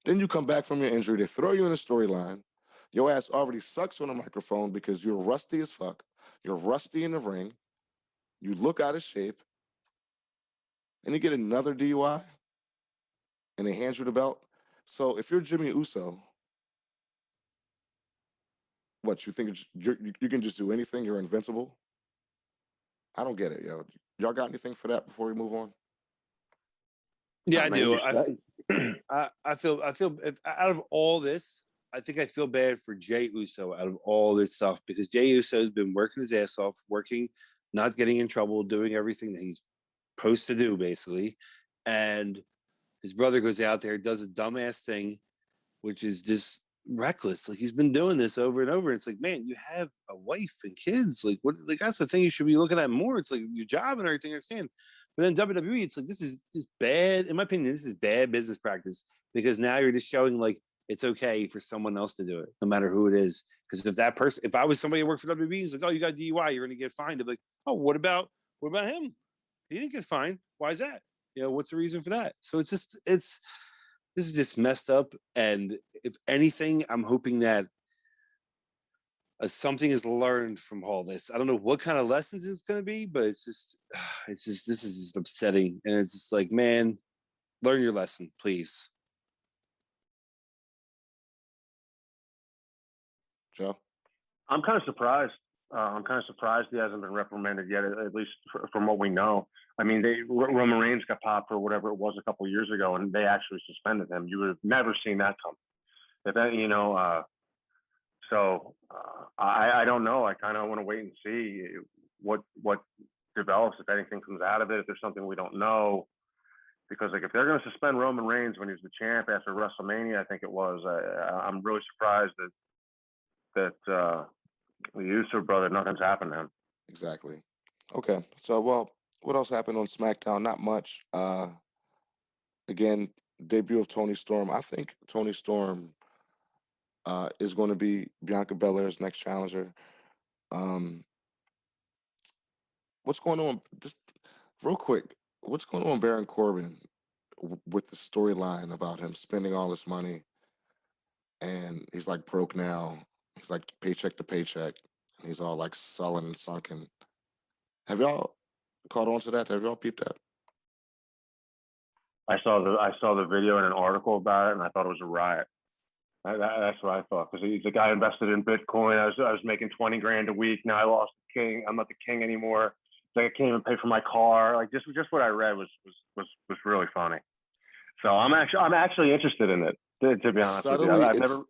S1: Then you come back from your injury, they throw you in a storyline. Your ass already sucks on a microphone because you're rusty as fuck. You're rusty in the ring. You look out of shape. And you get another DUI. And they hand you the belt. So if you're Jimmy Uso, what, you think you can just do anything? You're invincible? I don't get it, yo. Y'all got anything for that before we move on?
S2: Yeah, I do. I feel if, out of all this, I think I feel bad for Jey Uso out of all this stuff because Jey Uso has been working his ass off, working, not getting in trouble, doing everything that he's supposed to do, basically. And his brother goes out there, does a dumbass thing, which is just reckless. Like he's been doing this over and over. It's like, man, you have a wife and kids. Like, what? Like that's the thing you should be looking at more. It's like your job and everything. I understand, but then WWE, it's like this is bad. In my opinion, this is bad business practice because now you're just showing like it's okay for someone else to do it, no matter who it is. Because if that person, if I was somebody who worked for WWE, he's like, oh, you got DUI, you're going to get fined. I'm like, oh, what about him? He didn't get fined. Why is that? You know, what's the reason for that? So it's just this is just messed up. And if anything, I'm hoping that something is learned from all this. I don't know what kind of lessons it's going to be, but it's just this is just upsetting. And it's just like, man, learn your lesson, please.
S1: Joe?
S3: I'm kind of surprised. I'm kind of surprised he hasn't been reprimanded yet, at least from what we know. I mean, Roman Reigns got popped for whatever it was a couple of years ago, and they actually suspended him. You would have never seen that come. If that, I don't know. I kind of want to wait and see what develops, if anything comes out of it, if there's something we don't know. Because like if they're going to suspend Roman Reigns when he was the champ after WrestleMania, I think it was, I'm really surprised that the Uso brother, nothing's happened to him.
S1: Exactly. Okay. So, well, what else happened on SmackDown? Not much. Again, debut of Toni Storm. I think Toni Storm is going to be Bianca Belair's next challenger. What's going on? Just real quick, what's going on, Baron Corbin, with the storyline about him spending all this money and he's like broke now. He's like paycheck to paycheck, and he's all like sullen and sunken. Have y'all caught on to that? Have y'all peeped that?
S3: I saw the video and an article about it, and I thought it was a riot. That's what I thought, because he's a guy invested in Bitcoin. I was making 20 grand a week. Now I lost the king. I'm not the king anymore. It's like I can't even pay for my car. Like just what I read was really funny. So I'm actually interested in it. To be honest with you, I've never.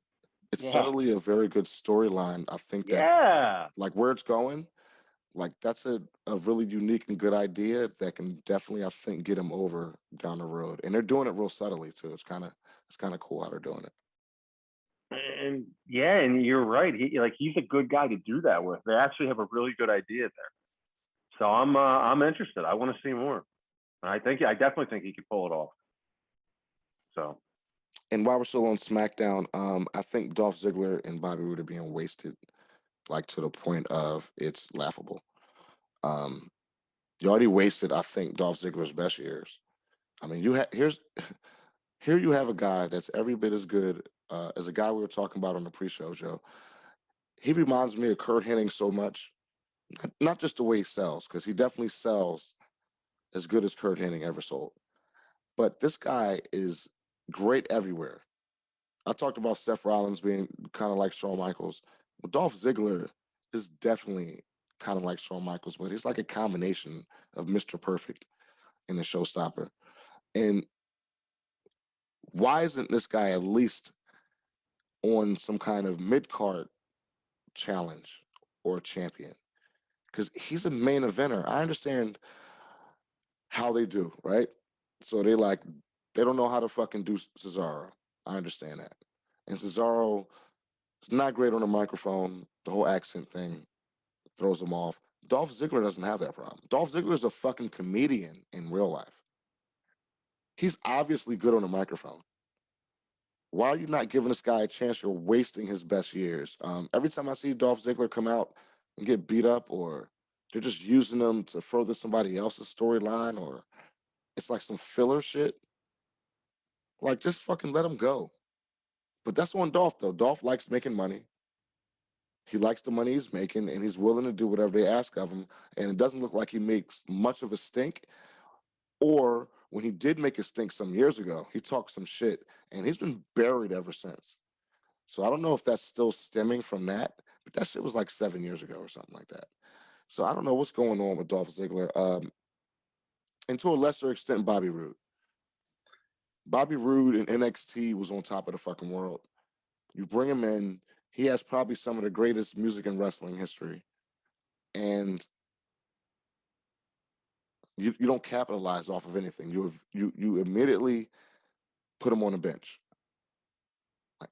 S1: It's subtly a very good storyline. I think that like where it's going, like that's a really unique and good idea that can definitely, I think, get him over down the road. And they're doing it real subtly too. It's kind of cool how they're doing it.
S3: And and you're right. He's a good guy to do that with. They actually have a really good idea there. So I'm interested. I want to see more. I definitely think he could pull it off. So.
S1: And while we're still on SmackDown, I think Dolph Ziggler and Bobby Roode are being wasted, like to the point of it's laughable. You already wasted, I think, Dolph Ziggler's best years. I mean, here you have a guy that's every bit as good as a guy we were talking about on the pre-show, Joe. He reminds me of Kurt Hennig so much, not just the way he sells, because he definitely sells as good as Kurt Hennig ever sold. But this guy is great everywhere. I talked about Seth Rollins being kind of like Shawn Michaels. Well, Dolph Ziggler is definitely kind of like Shawn Michaels, but he's like a combination of Mr. Perfect and the showstopper. And why isn't this guy at least on some kind of mid-card challenge or champion? Because he's a main eventer. I understand how they do, right? So they don't know how to fucking do Cesaro. I understand that. And Cesaro is not great on the microphone. The whole accent thing throws him off. Dolph Ziggler doesn't have that problem. Dolph Ziggler is a fucking comedian in real life. He's obviously good on the microphone. Why are you not giving this guy a chance? You're wasting his best years. Every time I see Dolph Ziggler come out and get beat up, or they're just using him to further somebody else's storyline, or it's like some filler shit, like just fucking let him go. But that's on Dolph, though. Dolph likes making money. He likes the money he's making, and he's willing to do whatever they ask of him. And it doesn't look like he makes much of a stink. Or when he did make a stink some years ago, he talked some shit, and he's been buried ever since. So I don't know if that's still stemming from that, but that shit was like 7 years ago or something like that. So I don't know what's going on with Dolph Ziggler. And to a lesser extent, Bobby Roode. Bobby Roode in NXT was on top of the fucking world. You bring him in. He has probably some of the greatest music in wrestling history, and you don't capitalize off of anything. You immediately put him on the bench.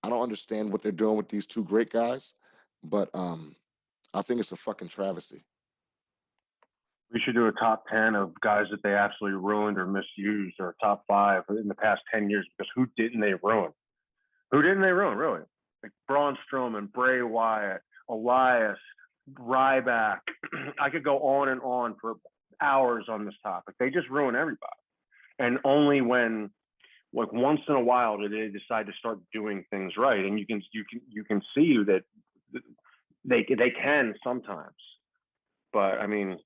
S1: I don't understand what they're doing with these two great guys, but I think it's a fucking travesty.
S3: We should do a top 10 of guys that they absolutely ruined or misused, or top 5 in the past 10 years, because who didn't they ruin? Who didn't they ruin, really? Like Braun Strowman, Bray Wyatt, Elias, Ryback. I could go on and on for hours on this topic. They just ruin everybody. And only when, like, once in a while do they decide to start doing things right. And you can see that they can sometimes. But I mean,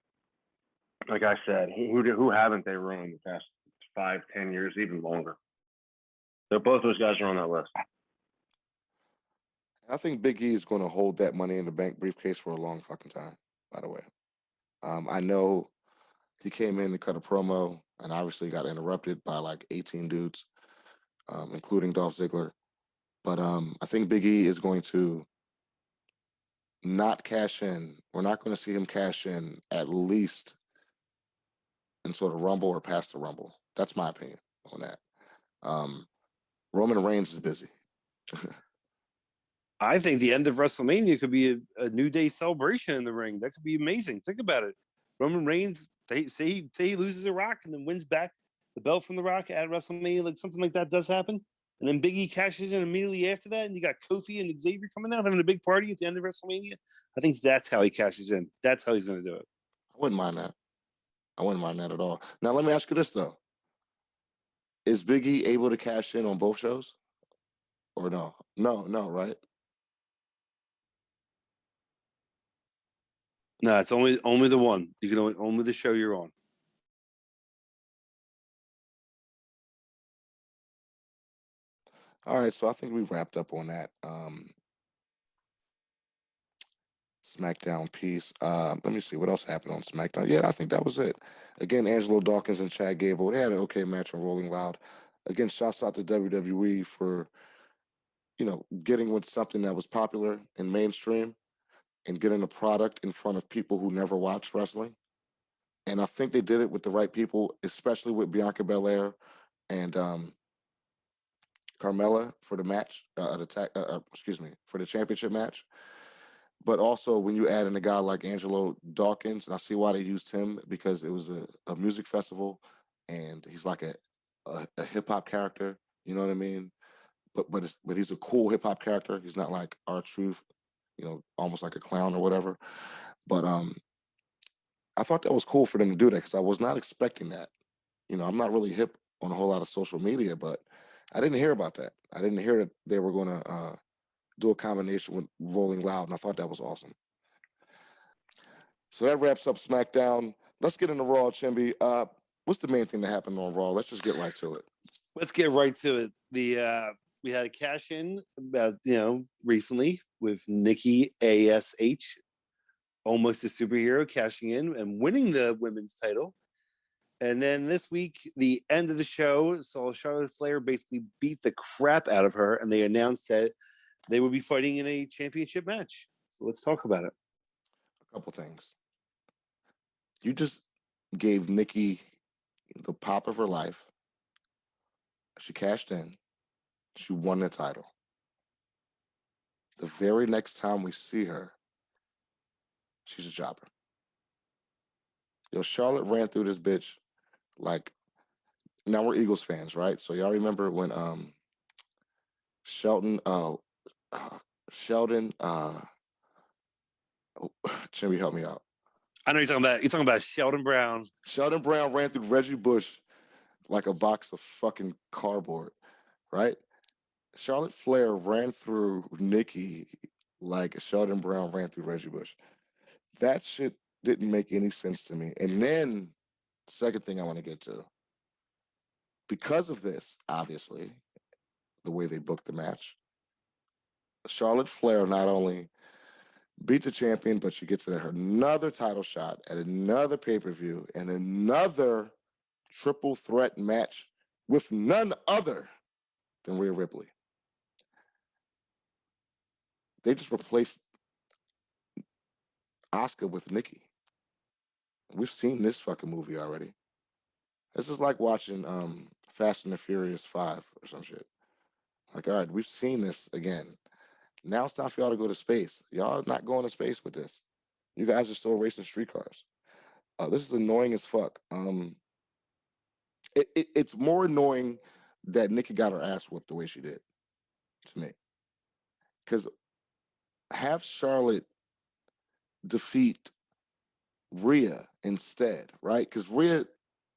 S3: like I said, who haven't they ruined the past 5-10 years, even longer? So both those guys are on that list.
S1: I think Big E is going to hold that Money in the Bank briefcase for a long fucking time, by the way. I know he came in to cut a promo and obviously got interrupted by like 18 dudes, including Dolph Ziggler. But I think Big E is going to not cash in. We're not going to see him cash in at least until the Rumble or past the Rumble. That's my opinion on that. Roman Reigns is busy.
S2: I think the end of WrestleMania could be a New Day celebration in the ring. That could be amazing. Think about it. Roman Reigns, say he loses a Rock and then wins back the belt from the Rock at WrestleMania, like something like that does happen. And then Big E cashes in immediately after that, and you got Kofi and Xavier coming out having a big party at the end of WrestleMania. I think that's how he cashes in. That's how he's going to do it.
S1: I wouldn't mind that. I wouldn't mind that at all. Now, let me ask you this, though. Is Big E able to cash in on both shows? Or no? No, right?
S2: No, it's only the one. You can only the show you're on.
S1: All right, so I think we wrapped up on that SmackDown piece. Let me see what else happened on SmackDown. Yeah, I think that was it. Again, Angelo Dawkins and Chad Gable, they had an okay match on Rolling Loud. Again, shouts out to WWE for, getting with something that was popular and mainstream and getting a product in front of people who never watched wrestling. And I think they did it with the right people, especially with Bianca Belair and Carmella for the match, for the championship match. But also when you add in a guy like Angelo Dawkins, and I see why they used him, because it was a music festival and he's like a hip hop character, you know what I mean? But he's a cool hip hop character. He's not like R-Truth, almost like a clown or whatever. But I thought that was cool for them to do that, because I was not expecting that. I'm not really hip on a whole lot of social media, but I didn't hear about that. I didn't hear that they were going to do a combination with Rolling Loud, and I thought that was awesome. So that wraps up SmackDown. Let's get into Raw, Chimby. What's the main thing that happened on Raw? Let's just get right to it.
S2: Let's get right to it. We had a cash in about recently with Nikki ASH, almost a superhero, cashing in and winning the women's title. And then this week, the end of the show saw Charlotte Flair basically beat the crap out of her, and they announced that they would be fighting in a championship match. So let's talk about it.
S1: A couple things. You just gave Nikki the pop of her life. She cashed in. She won the title. The very next time we see her, she's a jobber. Charlotte ran through this bitch like, now we're Eagles fans, right? So y'all remember when Sheldon, Jimmy, help me out.
S2: I know you're talking about Sheldon Brown.
S1: Sheldon Brown ran through Reggie Bush like a box of fucking cardboard, right? Charlotte Flair ran through Nikki like Sheldon Brown ran through Reggie Bush. That shit didn't make any sense to me. And then, second thing I want to get to, because of this, obviously, the way they booked the match, Charlotte Flair not only beat the champion, but she gets another title shot at another pay-per-view and another triple threat match with none other than Rhea Ripley. They just replaced Asuka with Nikki. We've seen this fucking movie already. This is like watching Fast and the Furious 5 or some shit. Like, all right, we've seen this again. Now it's time for y'all to go to space. Y'all not going to space with this. You guys are still racing streetcars. This is annoying as fuck. It's more annoying that Nikki got her ass whooped the way she did, to me. Because have Charlotte defeat Rhea instead, right? Because Rhea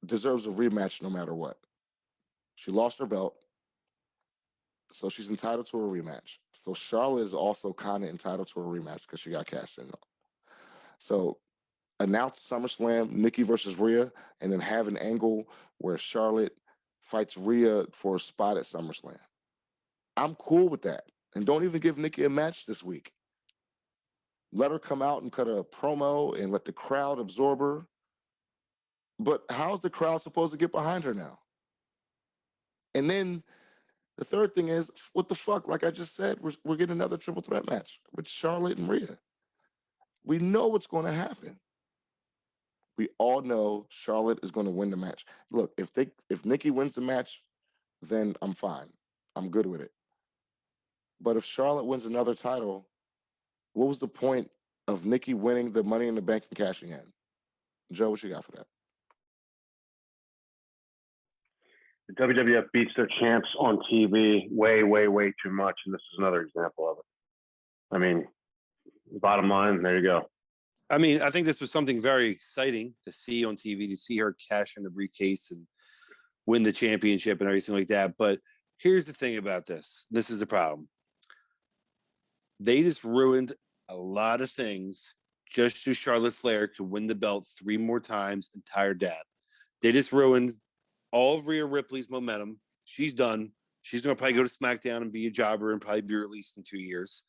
S1: deserves a rematch no matter what. She lost her belt, so she's entitled to a rematch. So Charlotte is also kind of entitled to a rematch because she got cashed in. So announce SummerSlam, Nikki versus Rhea, and then have an angle where Charlotte fights Rhea for a spot at SummerSlam. I'm cool with that. And don't even give Nikki a match this week. Let her come out and cut a promo and let the crowd absorb her. But how's the crowd supposed to get behind her now? And then the third thing is, what the fuck? Like I just said, we're getting another triple threat match with Charlotte and Rhea. We know what's going to happen. We all know Charlotte is going to win the match. Look, if Nikki wins the match, then I'm fine. I'm good with it. But if Charlotte wins another title, what was the point of Nikki winning the Money in the Bank and cashing in? Joe, what you got for that?
S3: The WWF beats their champs on TV way, way, way too much, and this is another example of it. I mean, bottom line, there you go.
S2: I mean, I think this was something very exciting to see on TV, to see her cash in the briefcase and win the championship and everything like that. But here's the thing about this. This is the problem. They just ruined a lot of things just so Charlotte Flair could win the belt 3 more times and tie her dad. They just ruined all of Rhea Ripley's momentum. She's done. She's going to probably go to SmackDown and be a jobber and probably be released in 2 years.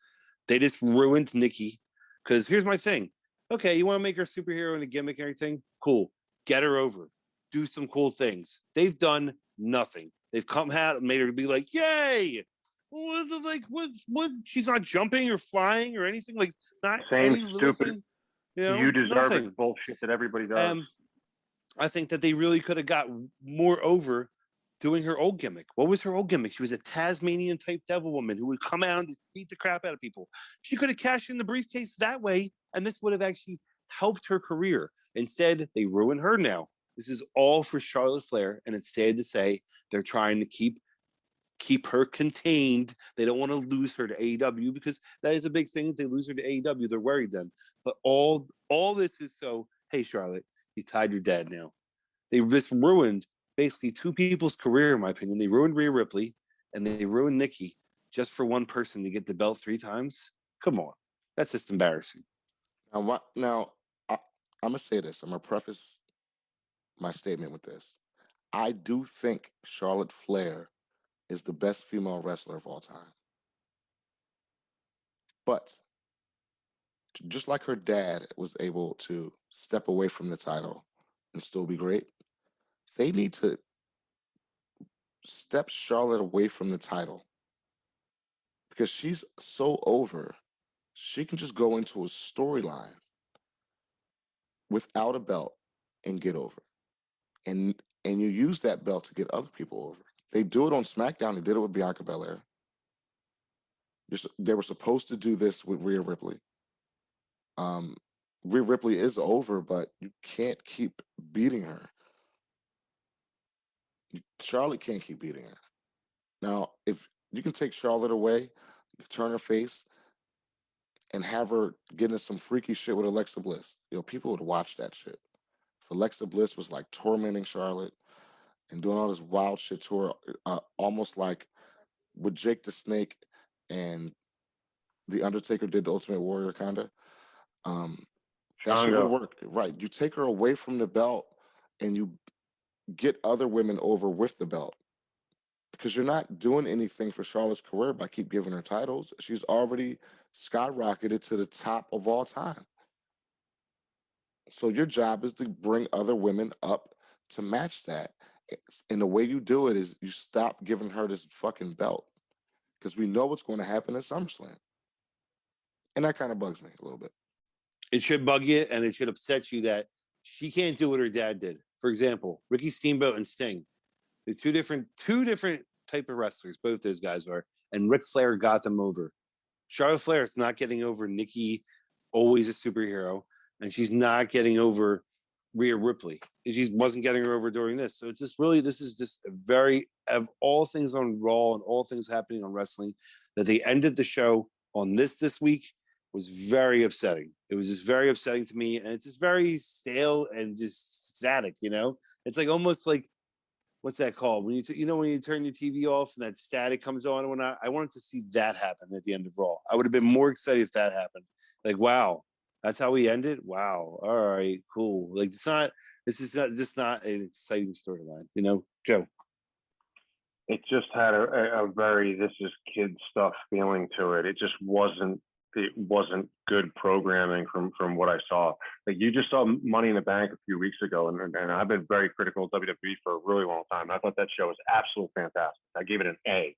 S2: They just ruined Nikki. Because here's my thing. Okay, you want to make her a superhero and a gimmick and everything? Cool. Get her over. Do some cool things. They've done nothing. They've come out and made her be like, yay! What? She's not jumping or flying or anything. Like, not
S3: Same
S2: any little
S3: stupid,
S2: thing. You know,
S3: you deserve
S2: nothing.
S3: it bullshit that everybody does.
S2: I think that they really could have got more over doing her old gimmick. What was her old gimmick? She was a Tasmanian type devil woman who would come out and just beat the crap out of people. She could have cashed in the briefcase that way, and this would have actually helped her career. Instead, they ruin her now. This is all for Charlotte Flair, and it's sad to say they're trying to keep her contained. They don't want to lose her to AEW because that is a big thing. If they lose her to AEW, they're worried then. But all this is so, hey, Charlotte, you tied your dad now. They just ruined basically 2 people's career, in my opinion. They ruined Rhea Ripley and they ruined Nikki just for one person to get the belt 3 times. Come on. That's just embarrassing.
S1: Now, I'm going to say this. I'm going to preface my statement with this. I do think Charlotte Flair is the best female wrestler of all time. But just like her dad was able to step away from the title and still be great, they need to step Charlotte away from the title because she's so over. She can just go into a storyline without a belt and get over. And you use that belt to get other people over. They do it on SmackDown. They did it with Bianca Belair. They were supposed to do this with Rhea Ripley. Rhea Ripley is over, but you can't keep beating her. Charlotte can't keep beating her. Now, if you can take Charlotte away, turn her face, and have her get into some freaky shit with Alexa Bliss, people would watch that shit. If Alexa Bliss was like tormenting Charlotte and doing all this wild shit to her, almost like with Jake the Snake and The Undertaker did the Ultimate Warrior, kind of. That shit would work, right? You take her away from the belt and you get other women over with the belt because you're not doing anything for Charlotte's career by keep giving her titles. She's already skyrocketed to the top of all time. So your job is to bring other women up to match that. And the way you do it is you stop giving her this fucking belt because we know what's going to happen at SummerSlam. And that kind of bugs me a little bit.
S2: It should bug you, and it should upset you that she can't do what her dad did. For example, Ricky Steamboat and Sting. They're two different type of wrestlers. Both those guys are, and Ric Flair got them over. Charlotte Flair is not getting over Nikki, always a superhero, and she's not getting over Rhea Ripley. She wasn't getting her over during this. So it's just really, this is just a very, of all things on Raw and all things happening on wrestling, that they ended the show on this week was very upsetting. It was just very upsetting to me, and it's just very stale and just static. It's like almost like, what's that called? When when you turn your TV off and that static comes on and whatnot. I wanted to see that happen at the end of Raw. I would have been more excited if that happened. Like, wow, that's how we ended. Wow, all right, cool. Like, this is just not an exciting storyline. Joe.
S3: It just had a very this is kid stuff feeling to it. It just wasn't good programming from what I saw. Like, you just saw Money in the Bank a few weeks ago, and I've been very critical of WWE for a really long time. I thought that show was absolutely fantastic. I gave it an A.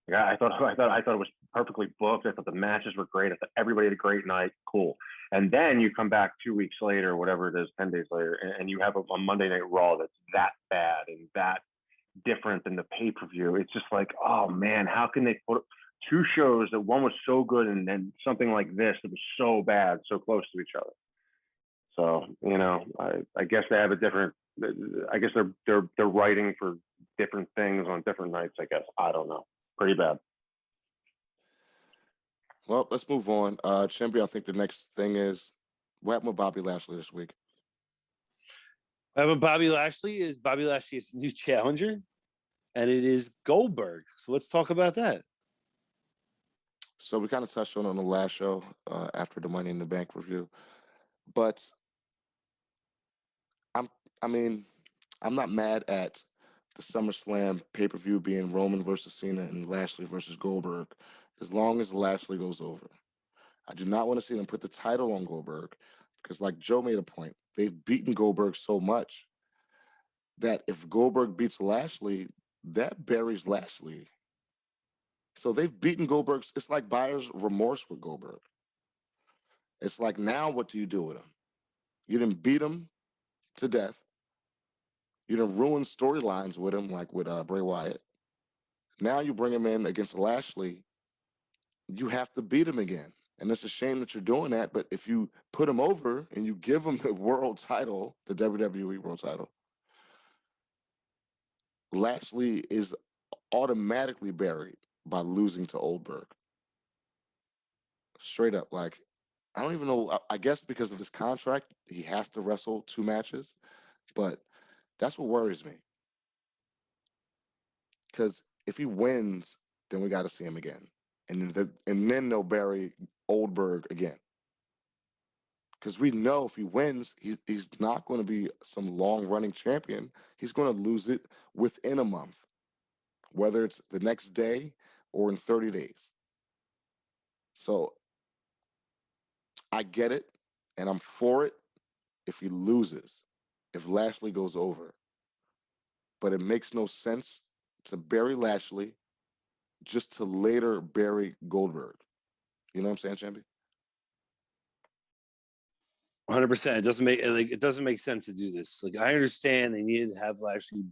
S3: Like, I thought it was perfectly booked. I thought the matches were great. I thought everybody had a great night. Cool. And then you come back 2 weeks later, whatever it is, 10 days later, and you have a Monday Night Raw that's that bad and that different than the pay-per-view. It's just like, oh man, how can they put two shows that one was so good and then something like this that was so bad, so close to each other? So, I guess they have a different, I guess they're writing for different things on different nights, I guess. I don't know. Pretty bad.
S1: Well, let's move on. Chimpy, I think the next thing is, what happened with Bobby Lashley this week?
S2: Bobby Lashley is a new challenger, and it is Goldberg. So let's talk about that.
S1: So we kind of touched on the last show after the Money in the Bank review, but I'm not mad at the SummerSlam pay-per-view being Roman versus Cena and Lashley versus Goldberg, as long as Lashley goes over. I do not want to see them put the title on Goldberg because, like Joe made a point, they've beaten Goldberg so much that if Goldberg beats Lashley, that buries Lashley. So they've beaten Goldberg. It's like buyer's remorse with Goldberg. It's like, now what do you do with him? You didn't beat him to death. You didn't ruin storylines with him, like with Bray Wyatt. Now you bring him in against Lashley. You have to beat him again. And it's a shame that you're doing that. But if you put him over and you give him the world title, the WWE world title, Lashley is automatically buried by losing to Goldberg. Straight up. Like, I don't even know. I guess because of his contract, he has to wrestle 2 matches. But that's what worries me. Because if he wins, then we got to see him again. And then they'll bury Goldberg again. Because we know if he wins, he's not going to be some long-running champion. He's going to lose it within a month, whether it's the next day or in 30 days. So I get it, and I'm for it if he loses, if Lashley goes over. But it makes no sense to bury Lashley just to later bury Goldberg. You know what I'm saying, Champy?
S2: 100%. It doesn't make sense to do this. Like, I understand they needed to have Lashley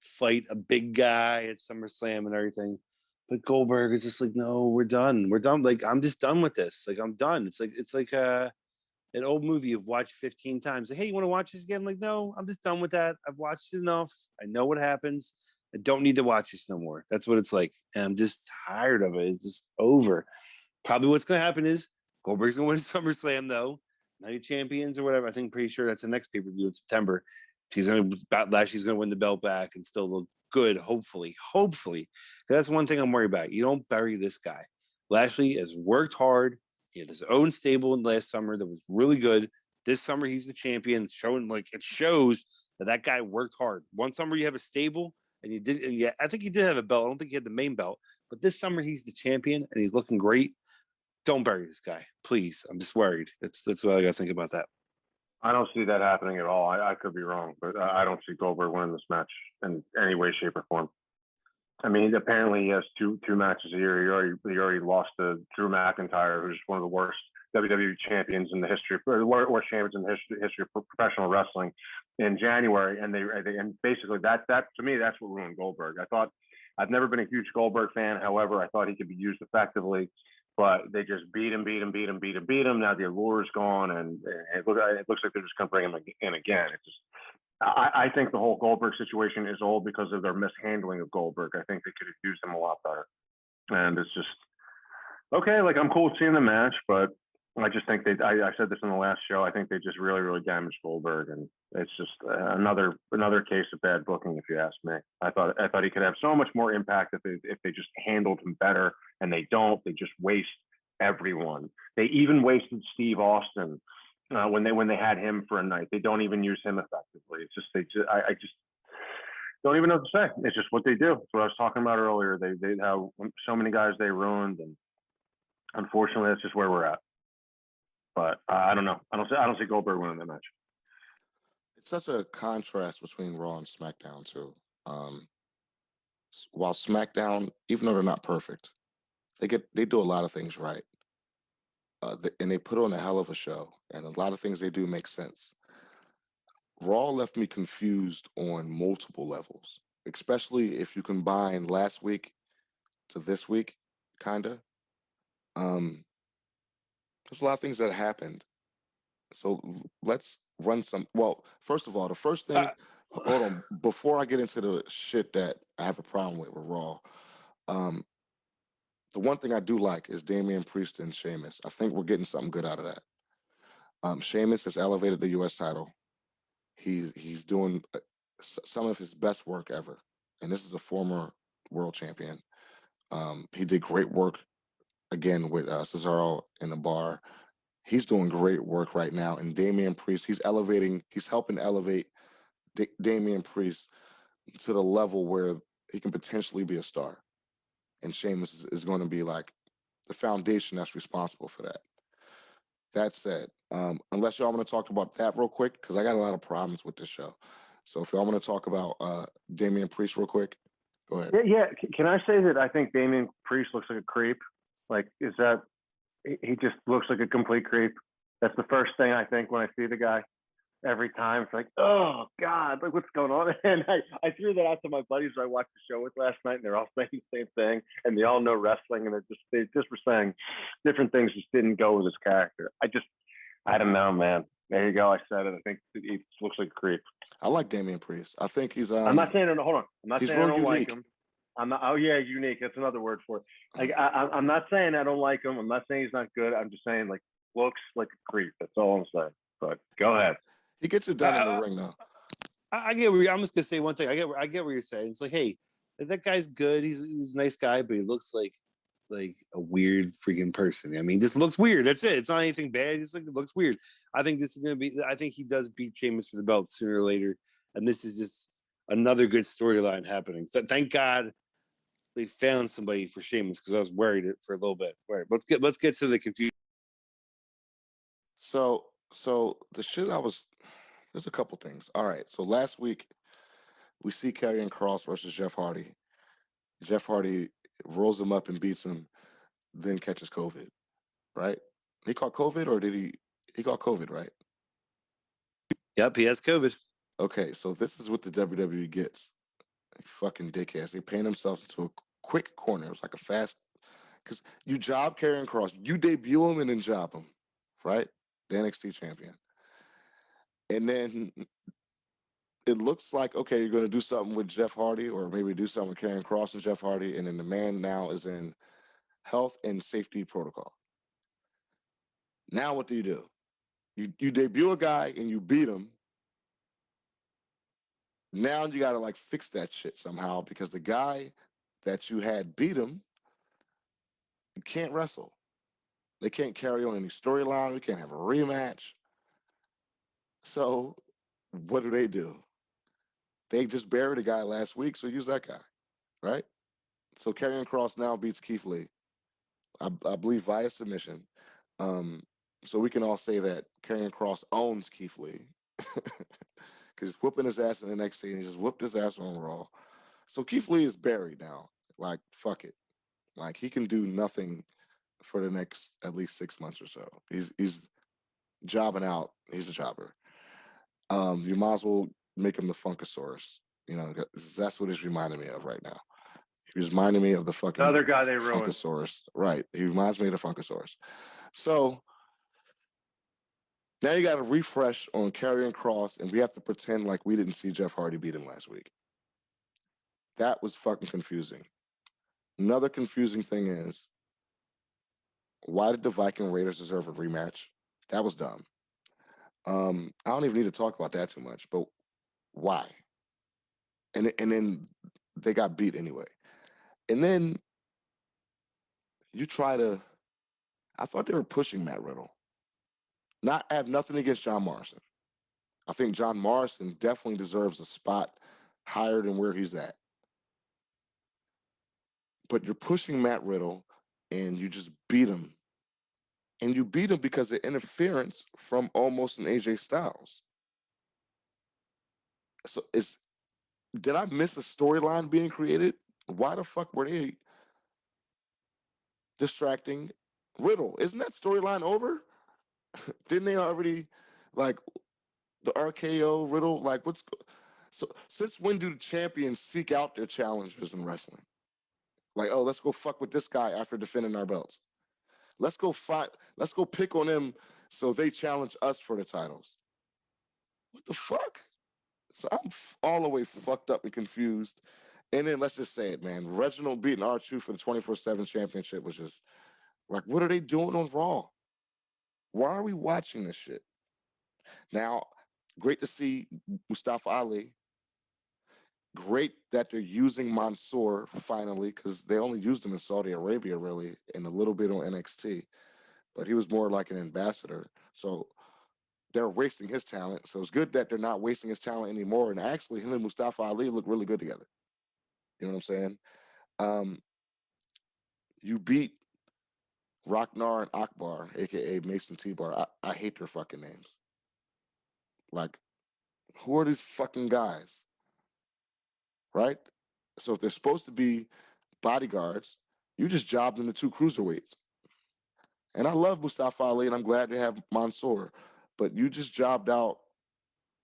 S2: fight a big guy at SummerSlam and everything, but Goldberg is just like, no, we're done. We're done. Like, I'm just done with this. Like, I'm done. It's like an old movie you've watched 15 times. Like, hey, you want to watch this again? I'm like, no, I'm just done with that. I've watched it enough. I know what happens. I don't need to watch this no more. That's what it's like. And I'm just tired of it. It's just over. Probably what's going to happen is Goldberg's going to win SummerSlam, though. Night of Champions or whatever. I think pretty sure that's the next pay-per-view in September. Lashley's going to win the belt back and still look good, hopefully. That's one thing I'm worried about. You don't bury this guy. Lashley has worked hard. He had his own stable in last summer that was really good. This summer, he's the champion. It shows that guy worked hard. One summer, you have a stable, and I think he did have a belt. I don't think he had the main belt. But this summer, he's the champion, and he's looking great. Don't bury this guy, please. I'm just worried. That's what I got to think about that.
S3: I don't see that happening at all. I could be wrong, but I don't see Goldberg winning this match in any way, shape, or form. I mean, apparently he has two matches a year. He already lost to Drew McIntyre, who's one of the worst WWE champions in the history, or worst champions in the history of professional wrestling, in January. And and basically that to me, that's what ruined Goldberg. I've never been a huge Goldberg fan. However, I thought he could be used effectively, but they just beat him. Now the allure is gone, and it looks like they're just going to bring him in again. It's just, I think the whole Goldberg situation is old because of their mishandling of Goldberg. I think they could have used him a lot better. And it's just, okay, like I'm cool with seeing the match, but I just think I said this in the last show, I think they just really, really damaged Goldberg. And it's just another case of bad booking, if you ask me. I thought he could have so much more impact if they just handled him better, and they don't. They just waste everyone. They even wasted Steve Austin. When they had him for a night, they don't even use him effectively. It's just I just don't even know what to say. It's just what they do. It's what I was talking about earlier. They have so many guys they ruined, and unfortunately, that's just where we're at. But I don't know. I don't see Goldberg winning that match.
S1: It's such a contrast between Raw and SmackDown too. While SmackDown, even though they're not perfect, they do a lot of things right. And they put on a hell of a show, and a lot of things they do make sense. Raw left me confused on multiple levels, especially if you combine last week to this week, kinda. There's a lot of things that happened. So let's run some. Well, first of all, the first thing, hold on, before I get into the shit that I have a problem with Raw, um, the one thing I do like is Damian Priest and Sheamus. I think we're getting something good out of that. Sheamus has elevated the U.S. title. He's doing some of his best work ever, and this is a former world champion. He did great work again with Cesaro in the bar. He's doing great work right now, and Damian Priest, he's helping elevate Damian Priest to the level where he can potentially be a star, and Sheamus is going to be like the foundation that's responsible for that. That said, unless y'all want to talk about that real quick, because I got a lot of problems with this show. So if y'all want to talk about Damian Priest real quick, go ahead.
S3: Yeah. Can I say that I think Damian Priest looks like a creep? Like, he just looks like a complete creep. That's the first thing I think when I see the guy. Every time it's like, oh God, like what's going on? And I threw that out to my buddies who I watched the show with last night, and they're all saying the same thing, and they all know wrestling, and they just were saying different things just didn't go with his character. I don't know, man. There you go. I said it. I think he looks like a creep.
S1: I like Damian Priest. I think he's.
S3: I'm not saying hold on. I'm not saying I don't
S1: unique.
S3: like him. I'm not. Oh yeah, unique. That's another word for it. Like I'm not saying I don't like him. I'm not saying he's not good. I'm just saying like looks like a creep. That's all I'm saying. But go ahead.
S1: He gets it done in the ring, though.
S2: I get where I'm just gonna say one thing. I get what you're saying. It's like, hey, that guy's good. He's a nice guy, but he looks like a weird freaking person. I mean, just looks weird. That's it. It's not anything bad. It's like it looks weird. I think this is gonna be. I think he does beat Sheamus for the belt sooner or later, and this is just another good storyline happening. So thank God they found somebody for Sheamus, because I was worried for a little bit. All right, let's get to the confusion.
S1: So the shit there's a couple things. All right. So last week we see Karrion Kross versus Jeff Hardy. Jeff Hardy rolls him up and beats him, then catches COVID, right? He caught COVID, or did he caught COVID, right?
S2: Yep, he has COVID.
S1: Okay, so this is what the WWE gets. Fucking dickheads. They paint themselves into a quick corner. It was like a fast, because you job Karrion Kross, you debut him and then job him, right? The NXT champion. And then it looks like, okay, you're going to do something with Jeff Hardy, or maybe do something with Karrion Kross and Jeff Hardy, and then the man now is in health and safety protocol. Now what do? You debut a guy and you beat him. Now you got to like fix that shit somehow, because the guy that you had beat him can't wrestle. They can't carry on any storyline. We can't have a rematch. So what do? They just buried a guy last week, so use that guy, right? So Karrion Kross now beats Keith Lee, I believe via submission. So we can all say that Karrion Kross owns Keith Lee, because he's whooping his ass in the next scene. He just whooped his ass on Raw. So Keith Lee is buried now. Like, fuck it. Like, he can do nothing for the next at least 6 months or so. He's jobbing out. He's a jobber. You might as well make him the Funkasaurus. You know, that's what he's reminding me of right now. He's reminding me of the fucking
S3: The other guy they ruined.
S1: Funkasaurus. Right. He reminds me of the Funkasaurus. So now you got to refresh on Karrion Kross, and we have to pretend like we didn't see Jeff Hardy beat him last week. That was fucking confusing. Another confusing thing is, why did the Viking Raiders deserve a rematch? That was dumb. I don't even need to talk about that too much, but why? And then they got beat anyway. And then you try to, I thought they were pushing Matt Riddle. I have nothing against John Morrison. I think John Morrison definitely deserves a spot higher than where he's at. But you're pushing Matt Riddle and you just beat him. And you beat him because of interference from almost an AJ Styles. So did I miss a storyline being created? Why the fuck were they distracting Riddle? Isn't that storyline over? Didn't they already, like, the RKO Riddle? Like, so since when do the champions seek out their challengers in wrestling? Like, oh, let's go fuck with this guy after defending our belts. Let's go pick on them so they challenge us for the titles. What the fuck? So I'm all the way fucked up and confused. And then let's just say it, man. Reginald beating R-Truth for the 24/7 championship was just like, what are they doing on Raw? Why are we watching this shit? Now, great to see Mustafa Ali. Great that they're using Mansoor finally, because they only used him in Saudi Arabia, really, and a little bit on NXT. But he was more like an ambassador. So they're wasting his talent. So it's good that they're not wasting his talent anymore. And actually, him and Mustafa Ali look really good together. You know what I'm saying? You beat Rocknar and Akbar, aka Mason T-Bar. I hate their fucking names. Like, who are these fucking guys? Right? So if they're supposed to be bodyguards, you just jobbed them to 2 cruiserweights. And I love Mustafa Ali, and I'm glad to have Mansoor, but you just jobbed out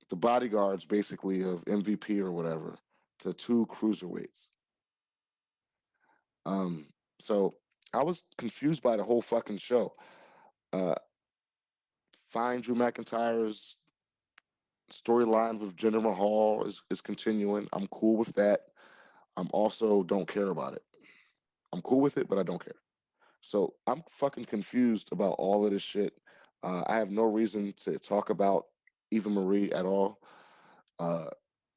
S1: the bodyguards, basically, of MVP or whatever, to 2 cruiserweights. So I was confused by the whole fucking show. Fine, Drew McIntyre's storyline with Jinder Mahal is continuing. I'm cool with that. I'm also don't care about it. I'm cool with it, but I don't care. So I'm fucking confused about all of this shit. I have no reason to talk about Eva Marie at all.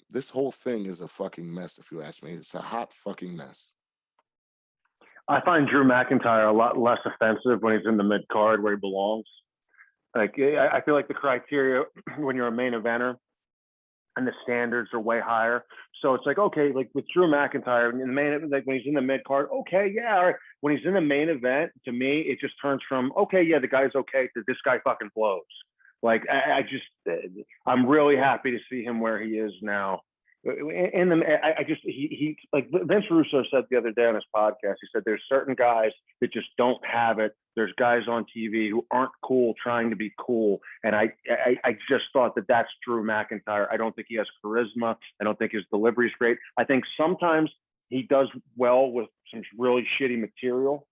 S1: This whole thing is a fucking mess, if you ask me. It's a hot fucking mess.
S3: I find Drew McIntyre a lot less offensive when he's in the mid card where he belongs. Like, I feel like the criteria when you're a main eventer and the standards are way higher. So it's like, okay, like with Drew McIntyre in the main, like when he's in the mid card, okay, yeah, all right. When he's in the main event, to me, it just turns from, okay, yeah, the guy's okay, to this guy fucking blows. Like, I'm really happy to see him where he is now. He like Vince Russo said the other day on his podcast, he said there's certain guys that just don't have it. There's guys on TV who aren't cool trying to be cool. And I just thought that that's Drew McIntyre. I don't think he has charisma. I don't think his delivery is great. I think sometimes he does well with some really shitty material.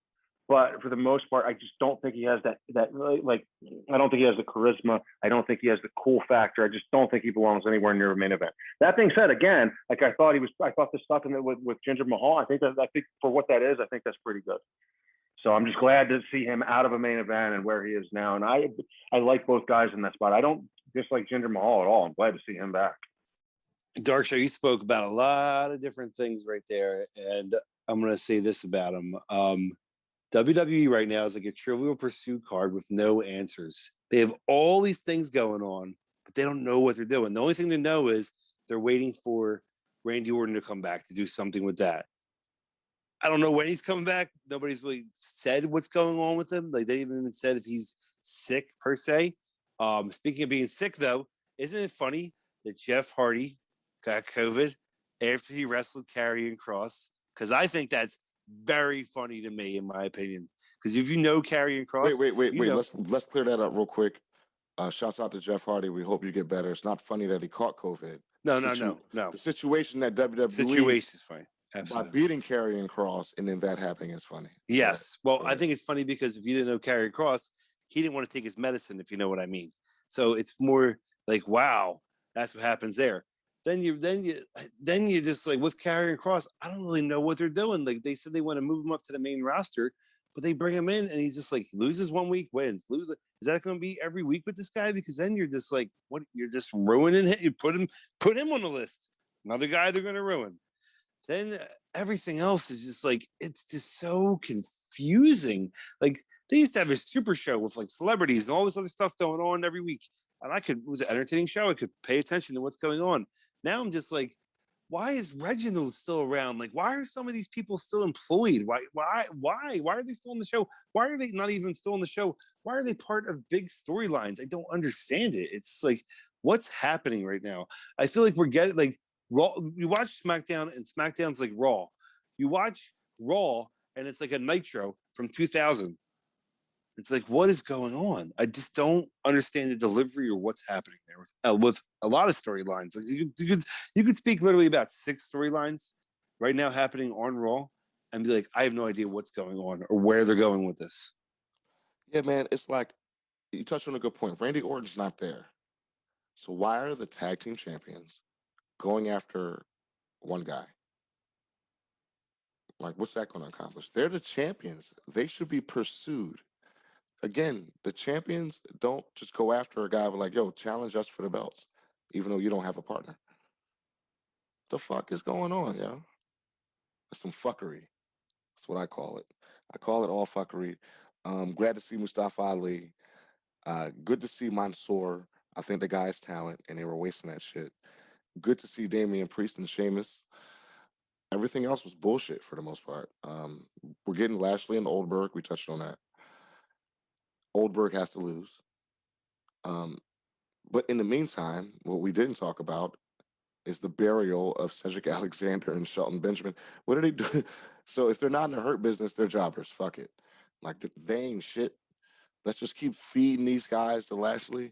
S3: But for the most part, I just don't think he has that like, I don't think he has the charisma. I don't think he has the cool factor. I just don't think he belongs anywhere near a main event. That being said, again, like I thought the stuff in it with Jinder Mahal, I think for what that is, I think that's pretty good. So I'm just glad to see him out of a main event and where he is now. And I like both guys in that spot. I don't dislike Jinder Mahal at all. I'm glad to see him back.
S2: Dark Show, you spoke about a lot of different things right there. And I'm going to say this about him. WWE right now is like a Trivial Pursuit card with no answers. They have all these things going on, but they don't know what they're doing. The only thing they know is they're waiting for Randy Orton to come back to do something with that. I don't know when he's coming back. Nobody's really said what's going on with him. Like, they haven't even said if he's sick per se. Speaking of being sick, though, isn't it funny that Jeff Hardy got COVID after he wrestled Karrion Kross, because I think that's very funny to me, in my opinion. Because if you know Karrion Kross,
S1: Wait.
S2: you know,
S1: Let's clear that up real quick. Shouts out to Jeff Hardy. We hope you get better. It's not funny that he caught COVID.
S2: no.
S1: The situation that WWE
S2: Situation is fine.
S1: by
S2: Absolutely.
S1: beating Karrion Kross and then that happening is funny.
S2: Yes. Well,
S1: Go
S2: I
S1: ahead.
S2: think it's funny because if you didn't know Karrion Kross, he didn't want to take his medicine, if you know what I mean. So it's more like, wow, that's what happens there. Then you just like with Karrion Kross, I don't really know what they're doing. Like they said they want to move him up to the main roster, but they bring him in and he's just like loses 1 week, wins. Is that going to be every week with this guy? Because then you're just like, what? You're just ruining it. You put him on the list. Another guy they're going to ruin. Then everything else is just like, it's just so confusing. Like they used to have a super show with like celebrities and all this other stuff going on every week. And it was an entertaining show. I could pay attention to what's going on. Now I'm just like, why is Reginald still around? Like, why are some of these people still employed? Why are they still on the show? Why are they not even still on the show? Why are they part of big storylines? I don't understand it. It's like, what's happening right now? I feel like we're getting like Raw. You watch SmackDown and SmackDown's like Raw. You watch Raw and it's like a Nitro from 2000. It's like, what is going on? I just don't understand the delivery or what's happening there with a lot of storylines. Like you could speak literally about 6 storylines right now happening on Raw and be like, I have no idea what's going on or where they're going with this.
S1: Yeah, man, it's like you touched on a good point. Randy Orton's not there. So why are the tag team champions going after one guy? Like, what's that going to accomplish? They're the champions. They should be pursued. Again, the champions don't just go after a guy with like, yo, challenge us for the belts, even though you don't have a partner. The fuck is going on, yo? That's some fuckery. That's what I call it. I call it all fuckery. Glad to see Mustafa Ali. Good to see Mansoor. I think the guy's talent, and they were wasting that shit. Good to see Damian Priest and Sheamus. Everything else was bullshit for the most part. We're getting Lashley and Oldberg. We touched on that. Oldberg has to lose. But in the meantime, what we didn't talk about is the burial of Cedric Alexander and Shelton Benjamin. What are they doing? So if they're not in the hurt business, they're jobbers. Fuck it. Like they ain't shit. Let's just keep feeding these guys to Lashley.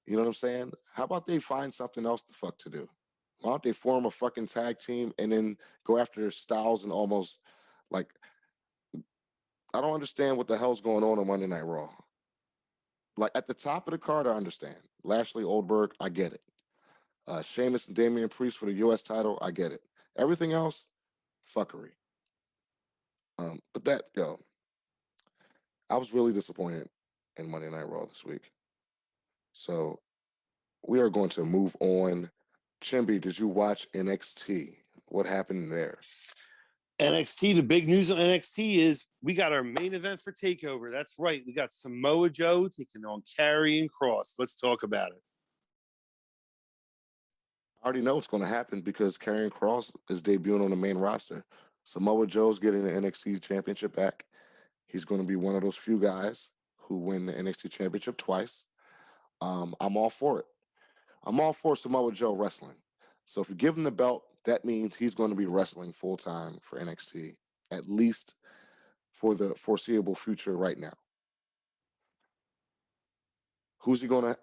S1: You know what I'm saying? How about they find something else the fuck to do? Why don't they form a fucking tag team and then go after Styles and almost like I don't understand what the hell's going on Monday Night Raw. Like at the top of the card, I understand. Lashley, Oldberg, I get it. Sheamus and Damian Priest for the U.S. title, I get it. Everything else, fuckery. But I was really disappointed in Monday Night Raw this week. So we are going to move on. Chimby, did you watch NXT? What happened there?
S2: NXT, the big news on NXT is we got our main event for TakeOver. That's right. We got Samoa Joe taking on Karrion Kross. Let's talk about it.
S1: I already know what's going to happen because Karrion Kross is debuting on the main roster. Samoa Joe's getting the NXT championship back. He's going to be one of those few guys who win the NXT championship twice. I'm all for it. I'm all for Samoa Joe wrestling. So if you give him the belt, that means he's going to be wrestling full-time for NXT, at least for the foreseeable future right now. Who's he going to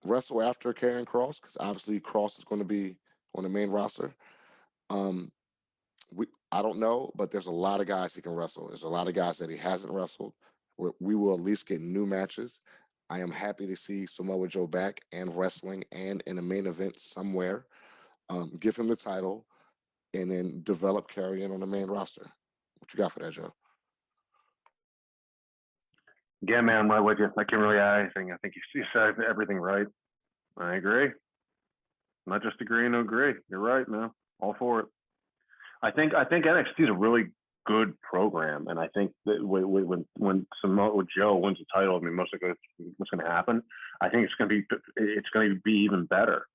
S1: wrestle after Karrion Kross? Because obviously Kross is going to be on the main roster. I don't know, but there's a lot of guys he can wrestle. There's a lot of guys that he hasn't wrestled. We will at least get new matches. I am happy to see Samoa Joe back and wrestling and in a main event somewhere. Give him the title and then develop Karrion on the main roster. What you got for that, Joe?
S3: Yeah, man, I'm right with you. I can't really add anything. I think you said everything right. I agree. Not just agreeing to agree. You're right, man. All for it. I think NXT is a really good program, and I think that when Samoa Joe wins the title, I mean, most likely what's going to happen. I think it's going to be even better.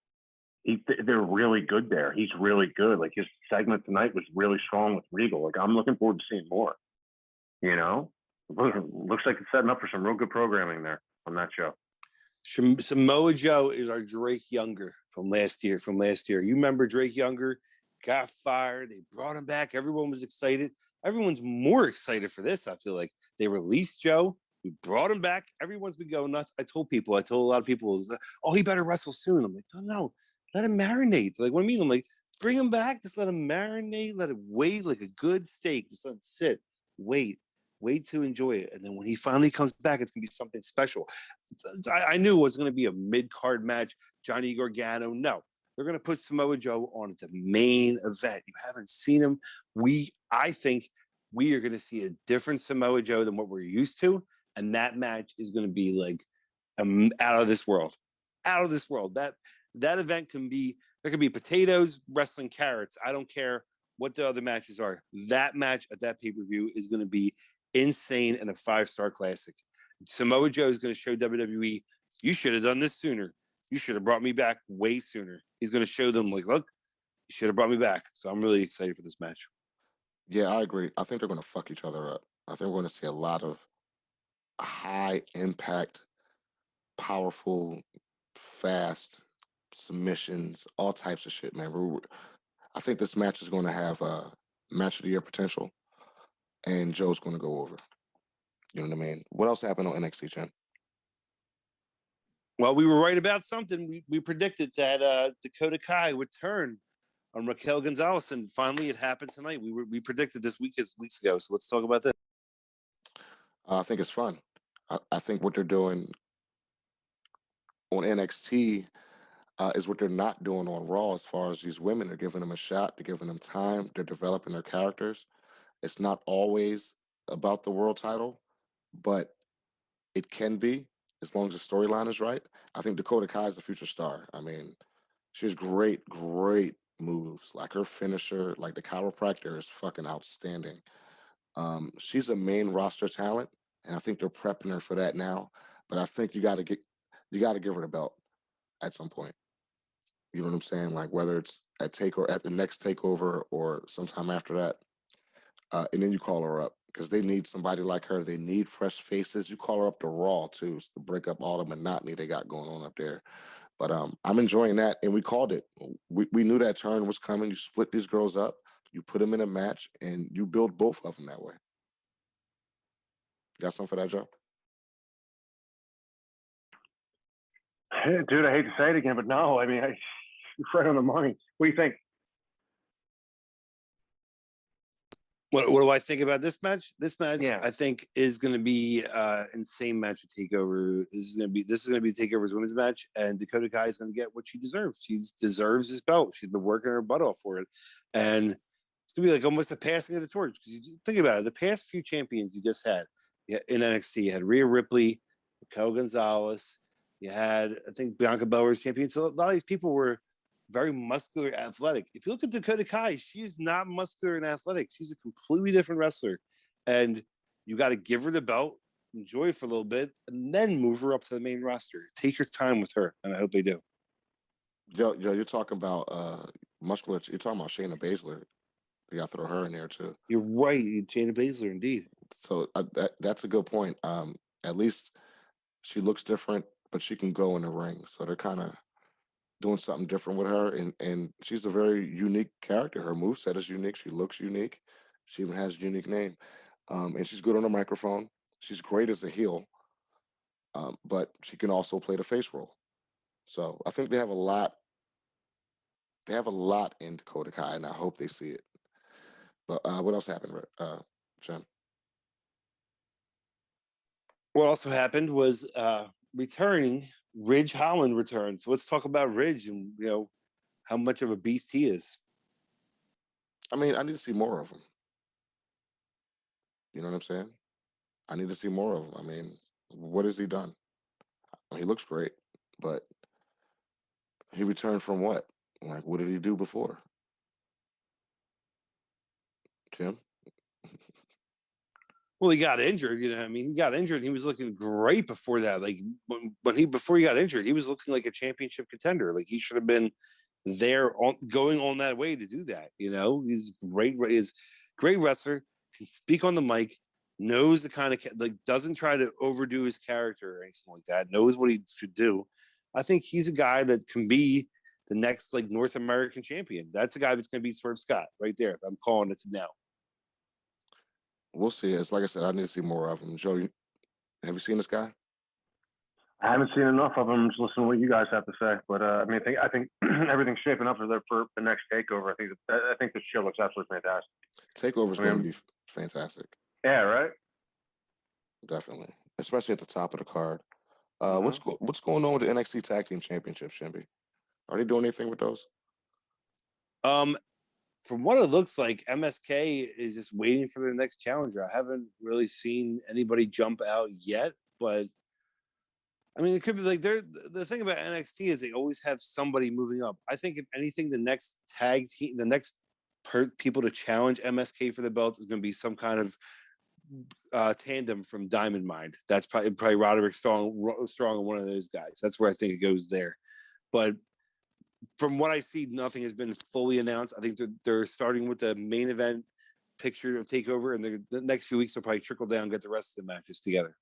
S3: They're really good there. He's really good. Like his segment tonight was really strong with Regal. Like I'm looking forward to seeing more. You know, looks like it's setting up for some real good programming there on that show.
S2: Samoa Joe is our Drake Younger from last year. You remember Drake Younger? got fired. They brought him back. Everyone was excited. Everyone's more excited for this. I feel like they released Joe. We brought him back. Everyone's been going nuts. I told a lot of people, oh, he better wrestle soon. I'm like, no, let him marinate. Like, what do you mean? I'm like, bring him back. Just let him marinate. Let it wait like a good steak. Just let it sit. Wait to enjoy it. And then when he finally comes back, it's going to be something special. I knew it was going to be a mid-card match. Johnny Gargano. No, they're going to put Samoa Joe on the main event. You haven't seen him. I think we are going to see a different Samoa Joe than what we're used to. And that match is going to be like out of this world. Out of this world. That event there can be potatoes, wrestling carrots. I don't care what the other matches are. That match at that pay-per-view is going to be insane and a 5-star classic. Samoa Joe is going to show WWE, you should have done this sooner. You should have brought me back way sooner. He's going to show them, like, look, you should have brought me back. So I'm really excited for this match.
S1: Yeah, I agree. I think they're going to fuck each other up. I think we're going to see a lot of high impact, powerful, fast submissions, all types of shit, man. I think this match is going to have a match of the year potential, and Joe's going to go over. You know what I mean? What else happened on NXT, Chen?
S2: Well, we were right about something. We predicted that Dakota Kai would turn on Raquel Gonzalez, and finally it happened tonight. We predicted this weeks ago. So let's talk about this.
S1: I think it's fun. I think what they're doing on NXT is what they're not doing on Raw as far as these women. They're giving them a shot. They're giving them time. They're developing their characters. It's not always about the world title, but it can be as long as the storyline is right. I think Dakota Kai is the future star. I mean, she has great moves. Like her finisher, like the chiropractor is fucking outstanding. She's a main roster talent, and I think they're prepping her for that now. But I think you got to give her the belt at some point. You know what I'm saying? Like whether it's at the next takeover or sometime after that, and then you call her up because they need somebody like her. They need fresh faces. You call her up to Raw too to break up all the monotony they got going on up there. But I'm enjoying that, and we called it. We knew that turn was coming. You split these girls up, you put them in a match, and you build both of them that way. Got something for that, Joe?
S3: Dude, I hate to say it again, but no. I mean, you're right on the money. What do you think?
S2: What do I think about this match? This match,
S3: Yeah.
S2: I think, is going to be insane match at Takeover. This is going to be Takeover's women's match, and Dakota Kai is going to get what she deserves. She deserves this belt. She's been working her butt off for it, and it's going to be like almost a passing of the torch. Because you think about it, the past few champions you just had in NXT, you had Rhea Ripley, Raquel Gonzalez. You had, I think, Bianca Belair's champion. So a lot of these people were very muscular, athletic. If you look at Dakota Kai, she is not muscular and athletic. She's a completely different wrestler. And you got to give her the belt, enjoy it for a little bit, and then move her up to the main roster. Take your time with her, and I hope they do.
S1: Joe, you're talking about muscular. You're talking about Shayna Baszler. You got to throw her in there too.
S2: You're right, Shayna Baszler, indeed.
S1: So that's a good point. At least she looks different, but she can go in the ring. So they're kind of doing something different with her, and she's a very unique character. Her moveset is unique. She looks unique. She even has a unique name, and she's good on the microphone. She's great as a heel, but she can also play the face role. So I think they have a lot. They have a lot in Dakota Kai, and I hope they see it. But what else happened, Jen?
S2: What also happened was returning. Ridge Holland returned. So let's talk about Ridge and how much of a beast he is.
S1: I mean, I need to see more of him. You know what I'm saying? I need to see more of him. I mean, what has he done? I mean, he looks great, but he returned from what? Like, what did he do before? Jim?
S2: Well, he got injured. I mean, he got injured. He was looking great before that. Like before he got injured, he was looking like a championship contender. Like he should have been there going on that way to do that. He's great. He's great wrestler. Can speak on the mic. Knows the kind of doesn't try to overdo his character or anything like that. Knows what he should do. I think he's a guy that can be the next like North American champion. That's the guy that's going to beat Swerve Scott right there. I'm calling it now.
S1: We'll see. It's like I said, I need to see more of him. Joe, have you seen this guy?
S3: I haven't seen enough of them. Just listen to what you guys have to say. But I mean, I think everything's shaping up for the next takeover. I think this show looks absolutely fantastic.
S1: Takeover's going to be fantastic.
S3: Yeah, right.
S1: Definitely, especially at the top of the card. What's going on with the NXT Tag Team Championship, Shimby? Are they doing anything with those?
S2: From what it looks like, MSK is just waiting for their next challenger. I haven't really seen anybody jump out yet, but I mean, it could be like the thing about NXT is they always have somebody moving up. I think if anything, the next tag team, the next people to challenge MSK for the belt is going to be some kind of tandem from Diamond Mine. That's probably Roderick Strong and one of those guys. That's where I think it goes there. But from what I see, nothing has been fully announced. I think they're starting with the main event picture of Takeover, and the next few weeks they'll probably trickle down and get the rest of the matches together.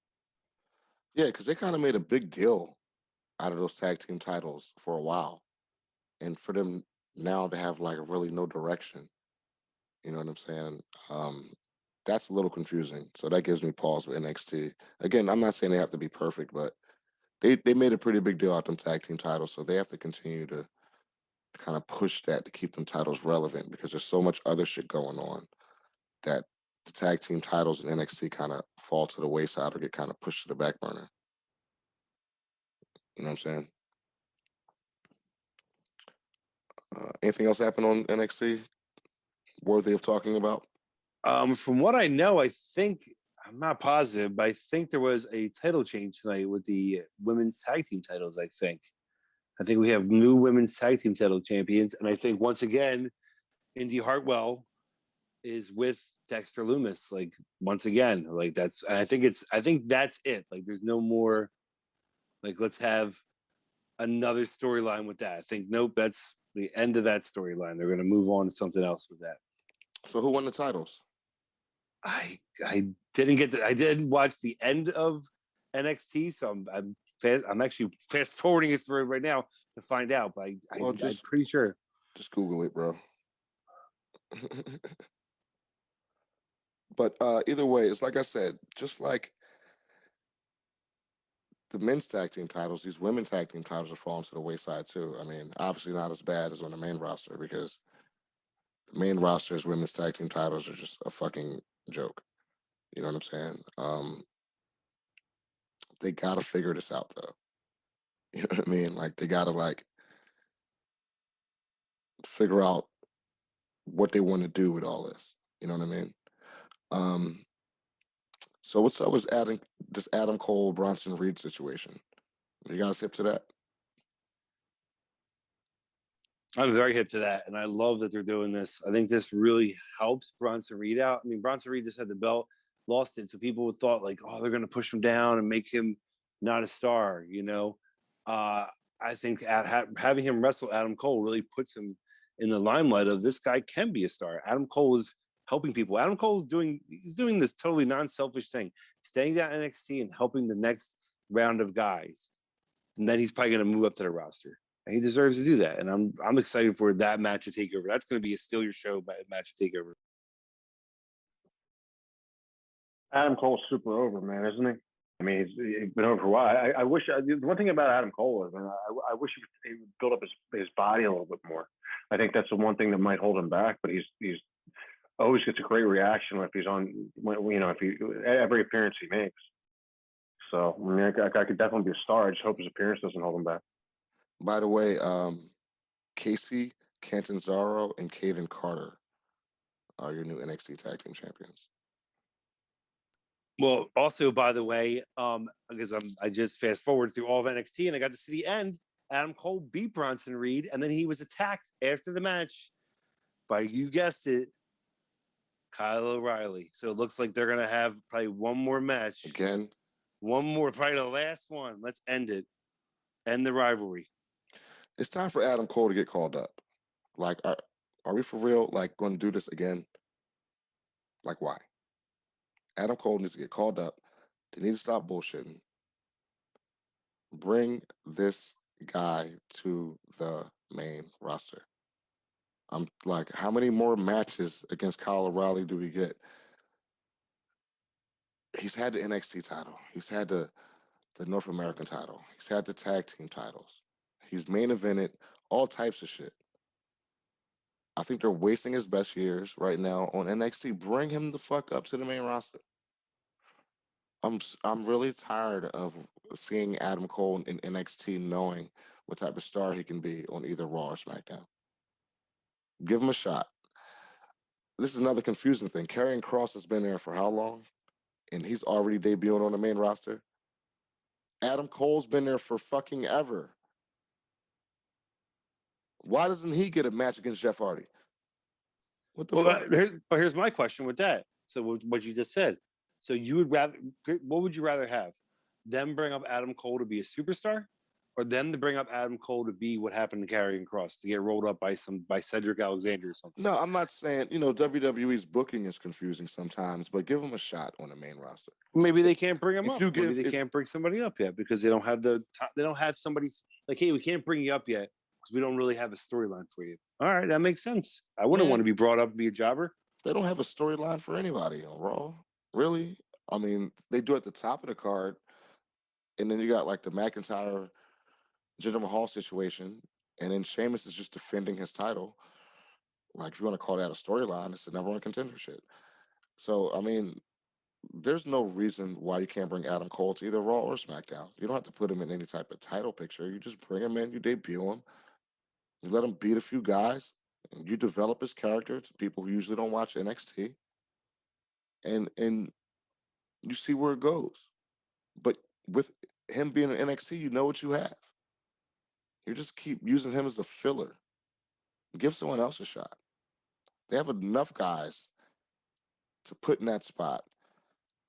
S1: Yeah, because they kind of made a big deal out of those tag team titles for a while. And for them now to have like really no direction, you know what I'm saying? That's a little confusing. So that gives me pause with NXT. Again, I'm not saying they have to be perfect, but they made a pretty big deal out them tag team titles. So they have to continue to kind of push that to keep them titles relevant because there's so much other shit going on that the tag team titles in NXT kind of fall to the wayside or get kind of pushed to the back burner. You know what I'm saying? Anything else happen on NXT worthy of talking about?
S2: From what I know, I'm not positive, but I think there was a title change tonight with the women's tag team titles. I think we have new women's tag team title champions, and I think once again, Indy Hartwell is with Dexter Lumis. Like once again, like that's. And I think that's it. Like there's no more. Like let's have another storyline with that. I think nope, that's the end of that storyline. They're going to move on to something else with that.
S1: So who won the titles?
S2: I didn't watch the end of NXT, so I'm actually fast forwarding it through right now to find out. But I'm pretty sure.
S1: Just Google it, bro. But either way, it's like I said, just like the men's tag team titles, these women's tag team titles are falling to the wayside too. I mean, obviously not as bad as on the main roster because the main roster's women's tag team titles are just a fucking joke. You know what I'm saying? They gotta figure this out though. You know what I mean? Like they gotta like figure out what they want to do with all this. You know what I mean? So what's up with this Adam Cole Bronson Reed situation? You guys hip to that?
S2: I'm very hip to that, and I love that they're doing this. I think this really helps Bronson Reed out. I mean, Bronson Reed just had the belt, lost it, so people thought like, oh, they're going to push him down and make him not a star. You know, I think having him wrestle Adam Cole really puts him in the limelight of this guy can be a star. Adam Cole is helping people. Adam Cole is doing this totally non-selfish thing, staying down NXT and helping the next round of guys, and then he's probably going to move up to the roster. And he deserves to do that, and I'm excited for that match of Takeover. That's going to be a steal your show match of Takeover.
S3: Adam Cole's super over, man, isn't he? I mean, he's been over for a while. I wish the one thing about Adam Cole is, I wish he would build up his body a little bit more. I think that's the one thing that might hold him back. But he's always gets a great reaction if he's on, every appearance he makes. So I mean, I could definitely be a star. I just hope his appearance doesn't hold him back.
S1: By the way, Casey Catanzaro and Caden Carter are your new NXT Tag Team Champions.
S2: Well, also, by the way, because I just fast forward through all of NXT and I got to see the end. Adam Cole beat Bronson Reed, and then he was attacked after the match by, you guessed it, Kyle O'Reilly. So it looks like they're going to have probably one more match.
S1: Again?
S2: One more, probably the last one. Let's end it. End the rivalry.
S1: It's time for Adam Cole to get called up. Like, are we for real, like, going to do this again? Like, why? Adam Cole needs to get called up. They need to stop bullshitting. Bring this guy to the main roster. I'm like, how many more matches against Kyle O'Reilly do we get? He's had the NXT title. He's had the North American title. He's had the tag team titles. He's main evented all types of shit. I think they're wasting his best years right now on NXT. Bring him the fuck up to the main roster. I'm really tired of seeing Adam Cole in NXT, knowing what type of star he can be on either Raw or SmackDown. Give him a shot. This is another confusing thing. Karrion Kross has been there for how long? And he's already debuting on the main roster. Adam Cole's been there for fucking ever. Why doesn't he get a match against Jeff Hardy? What the fuck?
S2: But here's my question with that. So what you just said. So you would rather, what would you rather have? Them bring up Adam Cole to be a superstar, or them to bring up Adam Cole to be what happened to Karrion Kross, to get rolled up by Cedric Alexander or something?
S1: No, I'm not saying, WWE's booking is confusing sometimes, but give him a shot on the main roster.
S2: Maybe they can't bring him
S1: If
S2: up.
S1: you
S2: Maybe
S1: give-
S2: they can't bring somebody up yet because they don't have they don't have somebody like, hey, we can't bring you up yet because we don't really have a storyline for you. All right, that makes sense. I wouldn't want to be brought up to be a jobber.
S1: They don't have a storyline for anybody on Raw. Really? I mean, they do at the top of the card, and then you got like the McIntyre, Jinder Mahal situation, and then Sheamus is just defending his title. Like, if you want to call that a storyline, it's the number one contender shit. So, I mean, there's no reason why you can't bring Adam Cole to either Raw or SmackDown. You don't have to put him in any type of title picture. You just bring him in, you debut him, you let him beat a few guys, and you develop his character to people who usually don't watch NXT, and you see where it goes. But with him being in NXT, you know what you have. You just keep using him as a filler. Give someone else a shot. They have enough guys to put in that spot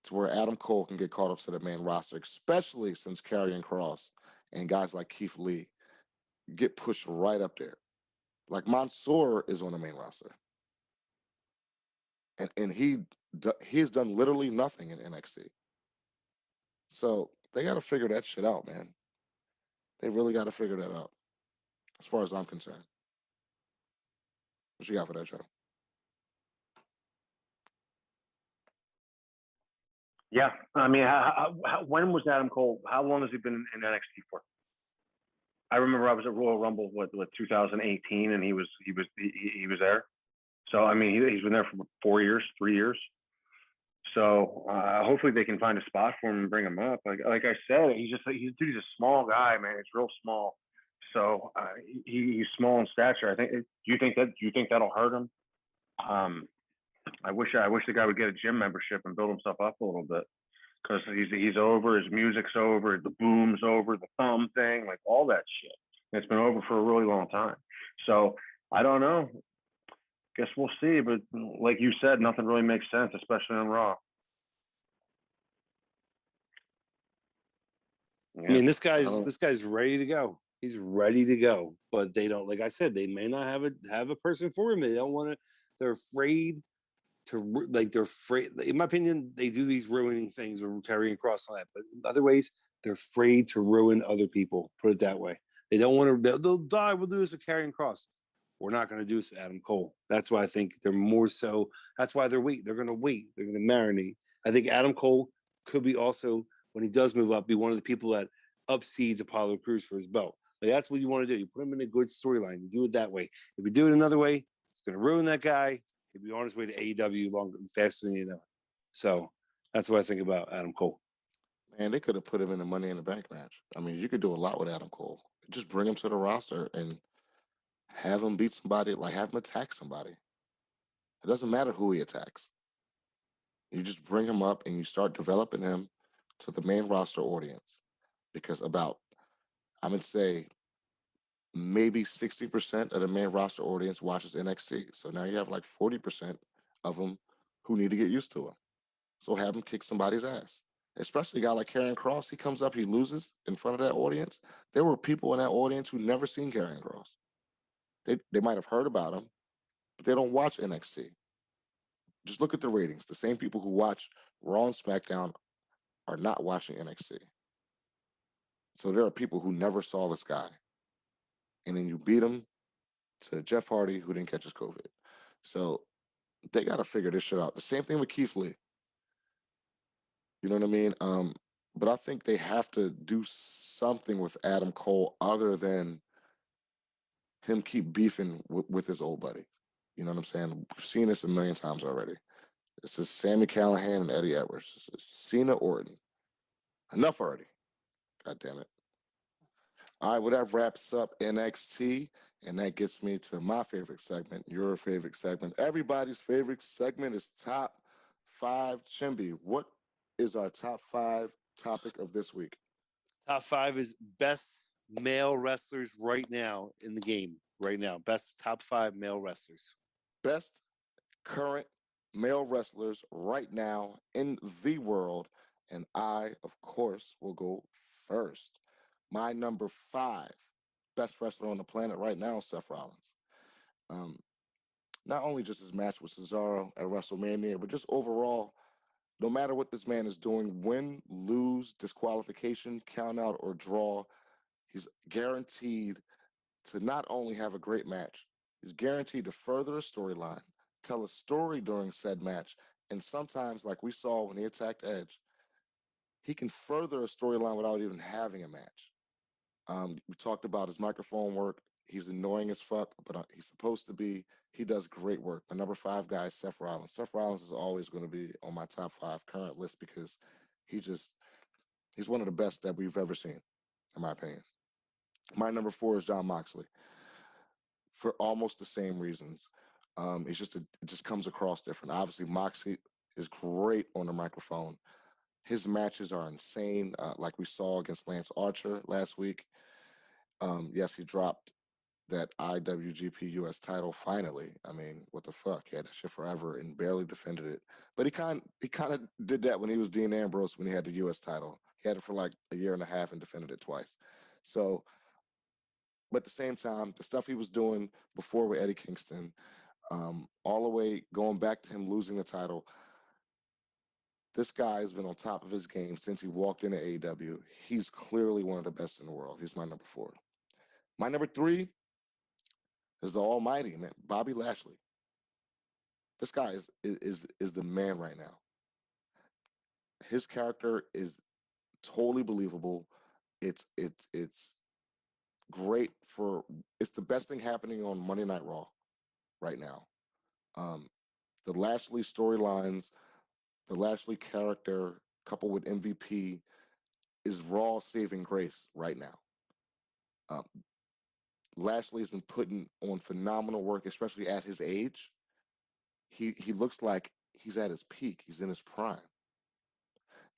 S1: to where Adam Cole can get caught up to the main roster, especially since Karrion Kross and guys like Keith Lee get pushed right up there. Like Mansoor is on the main roster. And he has done literally nothing in NXT. So they got to figure that shit out, man. They really got to figure that out, as far as I'm concerned. What you got for that, Joe?
S3: Yeah, I mean, when was Adam Cole? How long has he been in NXT for? I remember I was at Royal Rumble with 2018, and he was there. So I mean, he's been there for 4 years, 3 years. So hopefully they can find a spot for him and bring him up. Like I said, he's a small guy, man. He's real small. So he's small in stature. I think. Do you think that'll hurt him? I wish the guy would get a gym membership and build himself up a little bit, because he's over. His music's over. The boom's over. The thumb thing, like all that shit. And it's been over for a really long time. So I don't know. Guess we'll see. But like you said, nothing really makes sense, especially on Raw.
S2: I mean, this guy's ready to go. He's ready to go, but they don't. Like I said, they may not have a person for him. They don't want to. They're afraid to they're afraid. In my opinion, they do these ruining things or Karrion Kross on that. But in other ways, they're afraid to ruin other people. Put it that way. They don't want to. They'll die. We'll do this with Karrion Kross. We're not going to do this with Adam Cole. That's why I think they're more so. That's why they're wait. They're going to wait. They're going to marinate. I think Adam Cole could be also, when he does move up, be one of the people that upseeds Apollo Crews for his belt. Like, that's what you want to do. You put him in a good storyline. You do it that way. If you do it another way, it's going to ruin that guy. He'll be on his way to AEW faster than you know. So that's what I think about Adam Cole.
S1: Man, they could have put him in a Money in the Bank match. I mean, you could do a lot with Adam Cole. Just bring him to the roster and have him beat somebody, like have him attack somebody. It doesn't matter who he attacks. You just bring him up and you start developing him to the main roster audience. Because I would say, maybe 60% of the main roster audience watches NXT. So now you have like 40% of them who need to get used to him. So have him kick somebody's ass. Especially a guy like Karrion Kross. He comes up, he loses in front of that audience. There were people in that audience who never seen Karrion Kross. They might have heard about him, but they don't watch NXT. Just look at the ratings. The same people who watch Raw and SmackDown are not watching NXT. So there are people who never saw this guy and then you beat him to Jeff Hardy, who didn't catch his COVID. So they got to figure this shit out. The same thing with Keith Lee. You know what I mean? But I think they have to do something with Adam Cole other than him keep beefing with his old buddy. You know what I'm saying? We've seen this a million times already. This is Sami Callihan and Eddie Edwards. This is Cena Orton. Enough already. God damn it. All right, well, that wraps up NXT, and that gets me to my favorite segment, your favorite segment. Everybody's favorite segment is Top 5 Chimby. What is our top 5 topic of this week?
S2: Top 5 is best male wrestlers right now in the game. Right now, best top 5 male wrestlers.
S1: Best current male wrestlers right now in the world, and I, of course, will go first. My number 5 best wrestler on the planet right now is Seth Rollins. Not only just his match with Cesaro at WrestleMania, but just overall, no matter what this man is doing, win, lose, disqualification, count out, or draw, he's guaranteed to not only have a great match, he's guaranteed to further a storyline, tell a story during said match, and sometimes, like we saw when he attacked Edge, he can further a storyline without even having a match. We talked about his microphone work. He's annoying as fuck, but he's supposed to be. He does great work. My number 5 guy is Seth Rollins. Seth Rollins is always going to be on my top 5 current list because he's one of the best that we've ever seen, in my opinion. My number 4 is Jon Moxley for almost the same reasons. It just comes across different. Obviously, Moxley is great on the microphone. His matches are insane, like we saw against Lance Archer last week. Yes, he dropped that IWGP US title finally. I mean, what the fuck? He had that shit forever and barely defended it. But he kind of did that when he was Dean Ambrose when he had the US title. He had it for like a year and a half and defended it twice. So, but at the same time, the stuff he was doing before with Eddie Kingston, all the way going back to him losing the title, this guy has been on top of his game since he walked into AEW. He's clearly one of the best in the world. He's my number 4. My number 3 is the almighty, man, Bobby Lashley. This guy is the man right now. His character is totally believable. It's great for it's the best thing happening on Monday Night Raw right now. The Lashley storylines, the Lashley character coupled with MVP is Raw saving grace right now. Lashley has been putting on phenomenal work, especially at his age. He looks like he's at his peak. He's in his prime.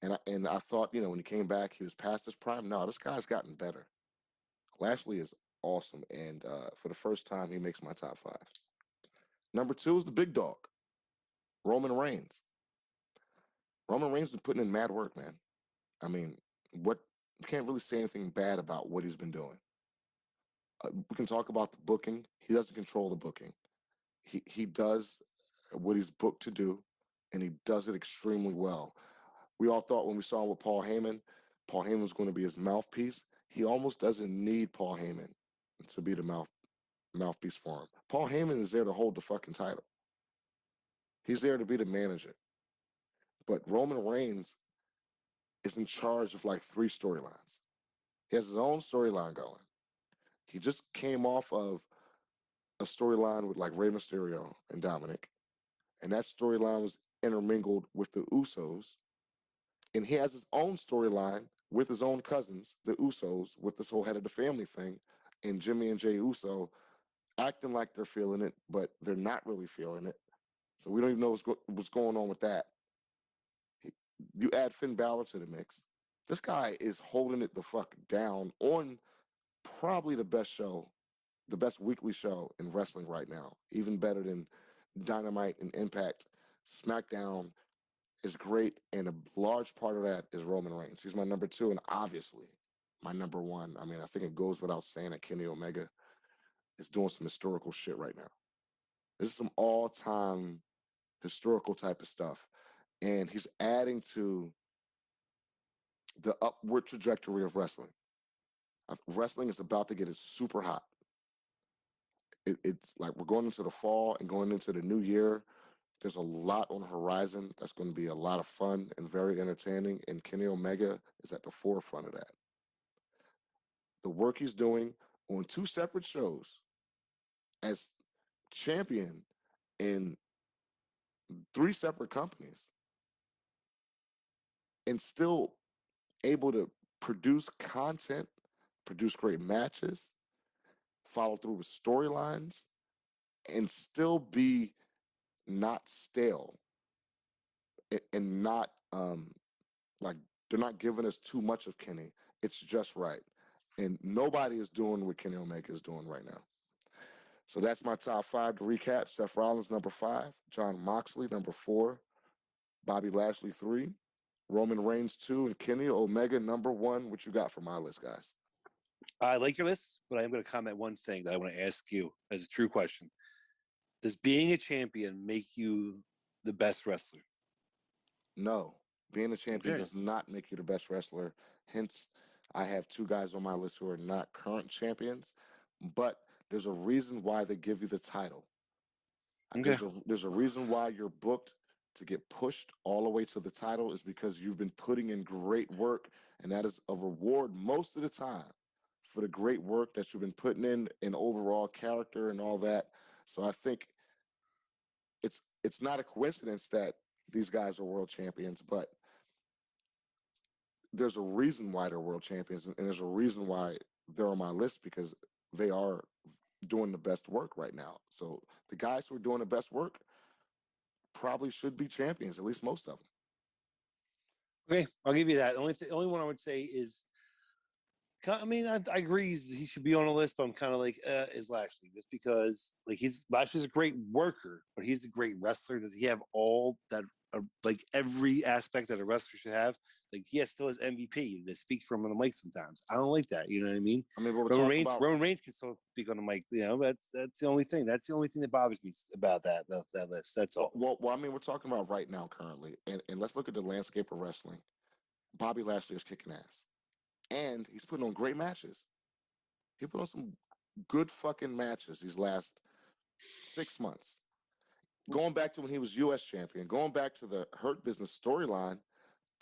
S1: And I thought, when he came back, he was past his prime. No, this guy's gotten better. Lashley is awesome, and for the first time, he makes my top 5. Number 2 is the big dog, Roman Reigns. Roman Reigns been putting in mad work, man. I mean, you can't really say anything bad about what he's been doing. We can talk about the booking. He doesn't control the booking. He does what he's booked to do, and he does it extremely well. We all thought when we saw him with Paul Heyman was going to be his mouthpiece. He almost doesn't need Paul Heyman to be the mouthpiece for him. Paul Heyman is there to hold the fucking title. He's there to be the manager. But Roman Reigns is in charge of like 3 storylines. He has his own storyline going. He just came off of a storyline with like Rey Mysterio and Dominic. And that storyline was intermingled with the Usos. And he has his own storyline with his own cousins, the Usos, with this whole head of the family thing, and Jimmy and Jey Uso acting like they're feeling it, but they're not really feeling it. So we don't even know what's going on with that. You add Finn Balor to the mix. This guy is holding it the fuck down on probably the best show, the best weekly show in wrestling right now, even better than Dynamite and Impact. SmackDown is great, and a large part of that is Roman Reigns. He's my number 2, and obviously my number 1. I mean, I think it goes without saying that Kenny Omega is doing some historical shit right now. This is some all-time historical type of stuff, and he's adding to the upward trajectory of wrestling. Wrestling is about to get it super hot. it's like we're going into the fall and going into the new year. There's a lot on the horizon that's going to be a lot of fun and very entertaining, and Kenny Omega is at the forefront of that. The work he's doing on 2 separate shows as champion in 3 separate companies and still able to produce content, produce great matches, follow through with storylines, and still be not stale and not like they're not giving us too much of Kenny. It's just right. And nobody is doing what Kenny Omega is doing right now. So that's my top 5 to recap. Seth Rollins, number 5. Jon Moxley, number 4. Bobby Lashley, 3. Roman Reigns, 2. And Kenny Omega, number 1. What you got for my list, guys?
S2: I like your list, but I'm going to comment one thing that I want to ask you as a true question. Does being a champion make you the best wrestler?
S1: No. Being a champion
S2: Okay.
S1: does not make you the best wrestler. Hence, I have 2 guys on my list who are not current champions, but there's a reason why they give you the title.
S2: Okay.
S1: There's a reason why you're booked to get pushed all the way to the title is because you've been putting in great work, and that is a reward most of the time for the great work that you've been putting in overall character and all that. So I think it's not a coincidence that these guys are world champions, but there's a reason why they're world champions, and there's a reason why they're on my list because they are doing the best work right now. So the guys who are doing the best work probably should be champions, at least most of them.
S2: Okay, I'll give you that. The only one I would say is, I mean, I agree he should be on a list, but I'm kind of like, is Lashley, just because like Lashley's a great worker, but he's a great wrestler. Does he have all that, like every aspect that a wrestler should have? Like he still has MVP that speaks for him on the mic sometimes. I don't like that. You know what I mean?
S1: I mean, what we're
S2: Roman
S1: talking
S2: Reigns,
S1: about,
S2: Roman Reigns can still speak on the mic. You know, that's the only thing. That's the only thing that bothers me about that list. That's all.
S1: well, I mean, we're talking about right now currently, and let's look at the landscape of wrestling. Bobby Lashley is kicking ass, and he's putting on great matches. He put on some good fucking matches these last 6 months. Going back to when he was U.S. champion, going back to the Hurt Business storyline,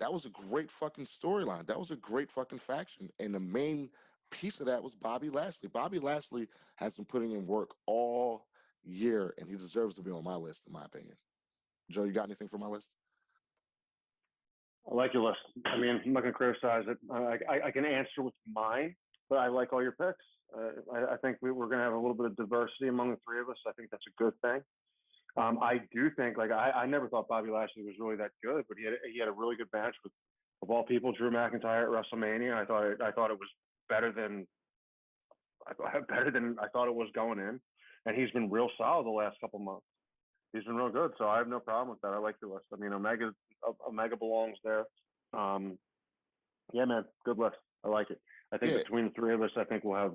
S1: that was a great fucking storyline. That was a great fucking faction. And the main piece of that was Bobby Lashley. Bobby Lashley has been putting in work all year, and he deserves to be on my list, in my opinion. Joe, you got anything for my list?
S3: I like your list. I mean, I'm not going to criticize it. I can answer with mine, but I like all your picks. I think we're going to have a little bit of diversity among the 3 of us. I think that's a good thing. I do think, like, I never thought Bobby Lashley was really that good, but he had a really good match with, of all people, Drew McIntyre at WrestleMania. I thought it was better than I thought it was going in, and he's been real solid the last couple months. He's been real good, so I have no problem with that. I like your list. I mean, Omega belongs there. Yeah, man, good list. I like it. I think between the 3 of us, I think we'll have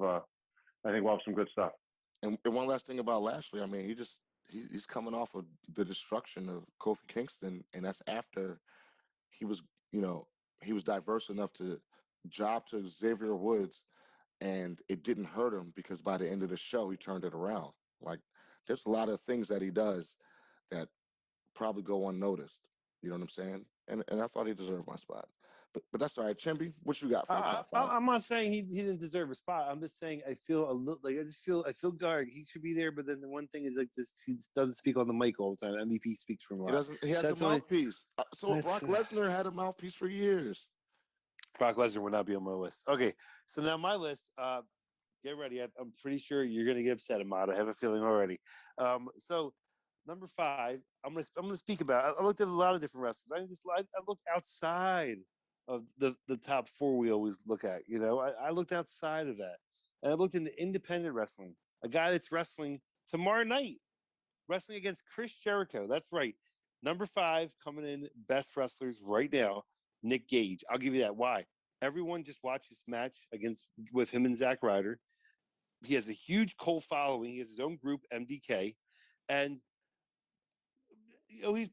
S3: some good stuff.
S1: And one last thing about Lashley, I mean, he's coming off of the destruction of Kofi Kingston, and that's after he was diverse enough to job to Xavier Woods, and it didn't hurt him because by the end of the show, he turned it around. Like, there's a lot of things that he does that probably go unnoticed. You know what I'm saying? And I thought he deserved my spot. But that's all right. Chimby, what you got for the top 5?
S2: I'm not saying he didn't deserve a spot. I'm just saying I feel a little like I feel Garg. He should be there, but then the one thing is like this: he doesn't speak on the mic all the time. MVP speaks for him a lot.
S1: He doesn't. He has a mouthpiece. So Brock Lesnar had a mouthpiece for years.
S2: Brock Lesnar would not be on my list. Okay, so now my list. Get ready. I'm pretty sure you're gonna get upset, Ahmad. I have a feeling already. So number 5, I'm gonna speak about. I looked at a lot of different wrestlers. I looked outside of the top 4 we always look at. You know, I looked outside of that, and I looked into independent wrestling. A guy that's wrestling tomorrow night, wrestling against Chris Jericho. That's right. Number 5 coming in best wrestlers right now, Nick Gage. I'll give you that. Why? Everyone just watched this match with him and Zack Ryder. He has a huge cult following. He has his own group, MDK, and he's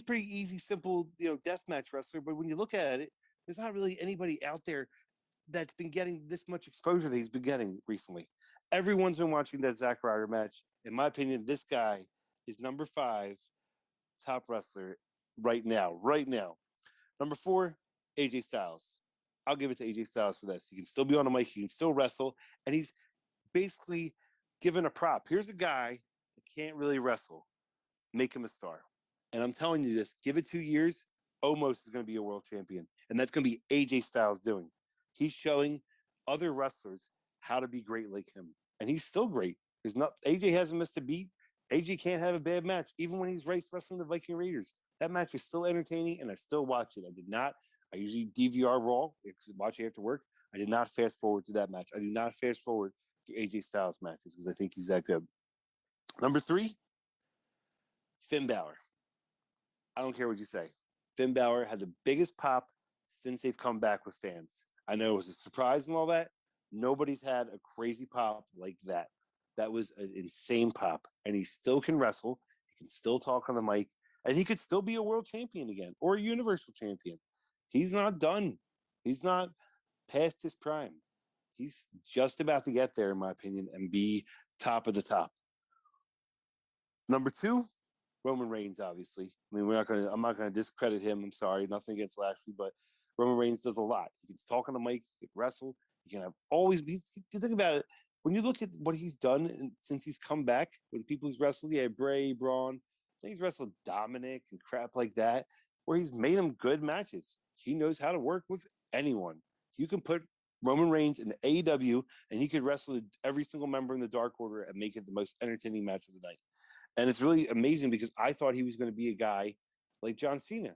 S2: pretty easy, simple, deathmatch wrestler. But when you look at it, there's not really anybody out there that's been getting this much exposure that he's been getting recently. Everyone's been watching that Zack Ryder match. In my opinion, this guy is number 5 top wrestler right now. Right now. Number 4, AJ Styles. I'll give it to AJ Styles for this. He can still be on the mic. He can still wrestle. And he's basically given a prop. Here's a guy that can't really wrestle. Make him a star. And I'm telling you this, give it 2 years, Omos is going to be a world champion. And that's going to be AJ Styles doing. He's showing other wrestlers how to be great like him. And he's still great. There's not AJ hasn't missed a beat. AJ can't have a bad match, even when he's wrestling the Viking Raiders. That match was still entertaining, and I still watch it. I did not. I usually DVR Raw, watch it after work. I did not fast forward to that match. I do not fast forward to AJ Styles matches because I think he's that good. Number 3, Finn Balor. I don't care what you say. Finn Balor had the biggest pop since they've come back with fans. I know it was a surprise and all that. Nobody's had a crazy pop like that. That was an insane pop. And he still can wrestle. He can still talk on the mic. And he could still be a world champion again or a universal champion. He's not done. He's not past his prime. He's just about to get there, in my opinion, and be top of the top. Number 2, Roman Reigns, obviously. I mean, I'm not gonna discredit him. I'm sorry, nothing against Lashley, but Roman Reigns does a lot. He can talk on the mic, he can wrestle, he can have always be. You think about it, when you look at what he's done since he's come back with the people he's wrestled, yeah, Bray, Braun, he's wrestled Dominic and crap like that, where he's made him good matches. He knows how to work with anyone. You can put Roman Reigns in the AEW, and he could wrestle every single member in the Dark Order and make it the most entertaining match of the night. And it's really amazing because I thought he was going to be a guy like John Cena,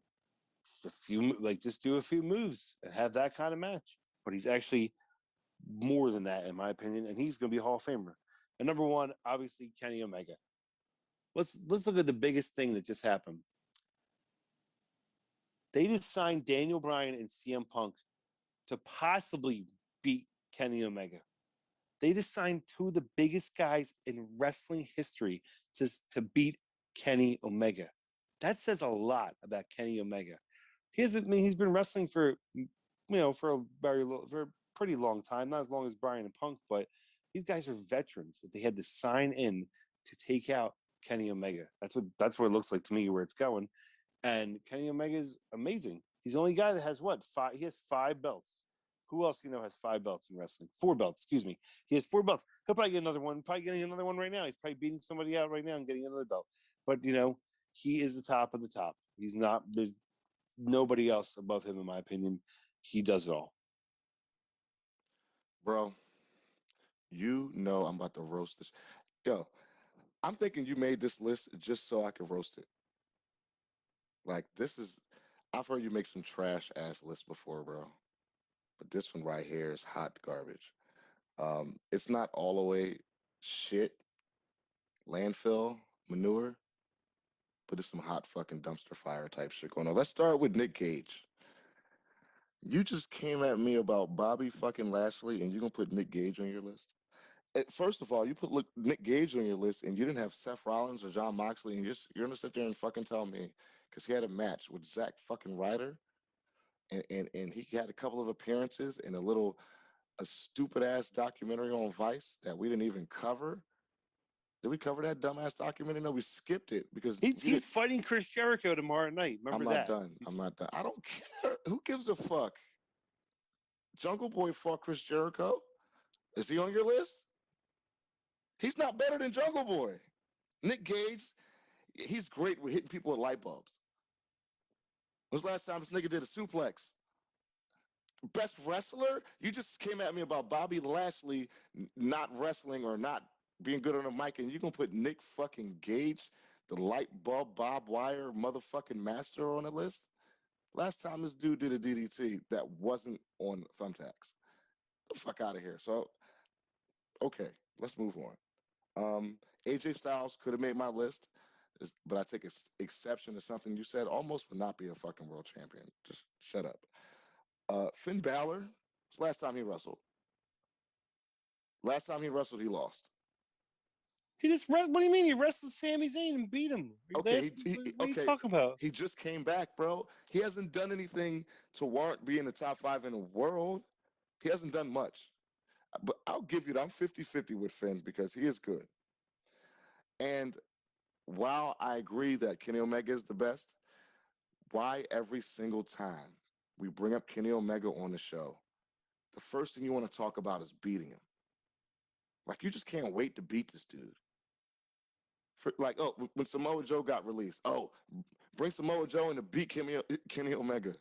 S2: just do a few moves and have that kind of match. But he's actually more than that, in my opinion, and he's going to be a Hall of Famer. And number 1, obviously, Kenny Omega. Let's look at the biggest thing that just happened. They just signed Daniel Bryan and CM Punk to possibly beat Kenny Omega. They just signed 2 of the biggest guys in wrestling history to beat Kenny Omega. That says a lot about Kenny Omega. He's been wrestling for a pretty long time, not as long as Bryan and Punk, but these guys are veterans that they had to sign in to take out Kenny Omega. That's what it looks like to me where it's going. And Kenny Omega is amazing. He's the only guy that has 5. He has 5 belts. Who else has 5 belts in wrestling? 4 belts, excuse me. He has 4 belts. He'll probably get another one. Probably getting another one right now. He's probably beating somebody out right now and getting another belt. But he is the top of the top. He's not. There's nobody else above him, in my opinion. He does it all.
S1: Bro, I'm about to roast this. Yo, I'm thinking you made this list just so I could roast it. Like, I've heard you make some trash ass lists before, bro. But this one right here is hot garbage. It's not all the way shit, landfill, manure, but it's some hot fucking dumpster fire type shit going on. Let's start with Nick Gage. You just came at me about Bobby fucking Lashley, and you're gonna put Nick Gage on your list? First of all, you put Nick Gage on your list, and you didn't have Seth Rollins or John Moxley, and you're gonna sit there and fucking tell me because he had a match with Zack fucking Ryder, and he had a couple of appearances in a stupid ass documentary on Vice that we didn't even cover. Did we cover that dumbass documentary? No, we skipped it because
S2: he's fighting Chris Jericho tomorrow night. Remember that?
S1: I'm not done. I don't care. Who gives a fuck? Jungle Boy fought Chris Jericho. Is he on your list? He's not better than Jungle Boy. Nick Gage, he's great with hitting people with light bulbs. When was the last time this nigga did a suplex? Best wrestler? You just came at me about Bobby Lashley not wrestling or not being good on the mic, and you're going to put Nick fucking Gage, the light bulb Bob Wire motherfucking master, on the list? Last time this dude did a DDT that wasn't on Thumbtacks. The fuck out of here. So, okay, let's move on. AJ Styles could have made my list, but I take exception to something you said. Almost would not be a fucking world champion. Just shut up. Finn Balor, last time he wrestled. Last time he wrestled, he lost.
S2: What do you mean? He wrestled Sami Zayn and beat him.
S1: Okay,
S2: What are you talking about?
S1: He just came back, bro. He hasn't done anything to warrant being the top 5 in the world. He hasn't done much. But I'll give you that. I'm 50-50 with Finn because he is good. And while I agree that Kenny Omega is the best, why every single time we bring up Kenny Omega on the show, the first thing you want to talk about is beating him? Like, you just can't wait to beat this dude. When Samoa Joe got released, bring Samoa Joe in to beat Kenny Omega.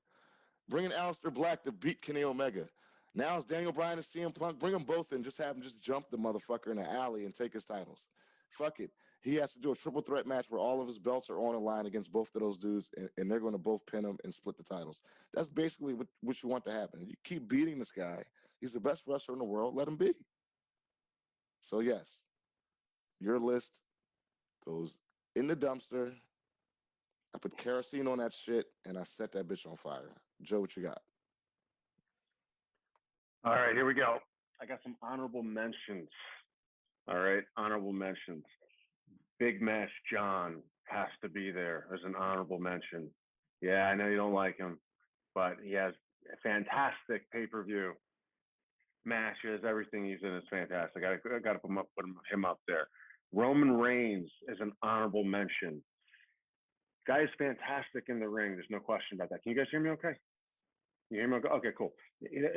S1: Bring in Aleister Black to beat Kenny Omega. Now it's Daniel Bryan and CM Punk. Bring them both in. Just have him just jump the motherfucker in the alley and take his titles. Fuck it. He has to do a triple threat match where all of his belts are on the line against both of those dudes, and they're going to both pin him and split the titles. That's basically what you want to happen. You keep beating this guy. He's the best wrestler in the world. Let him be. So, yes, your list goes in the dumpster. I put kerosene on that shit, and I set that bitch on fire. Joe, what you got?
S3: All right, here we go. I got some honorable mentions. All right, honorable mentions. Big Match John has to be there as an honorable mention. Yeah, I know you don't like him, but he has a fantastic pay-per-view matches. Everything he's in is fantastic. I got to put him up there. Roman Reigns is an honorable mention. Guy is fantastic in the ring. There's no question about that. Can you guys hear me okay? You hear me okay? Okay, cool.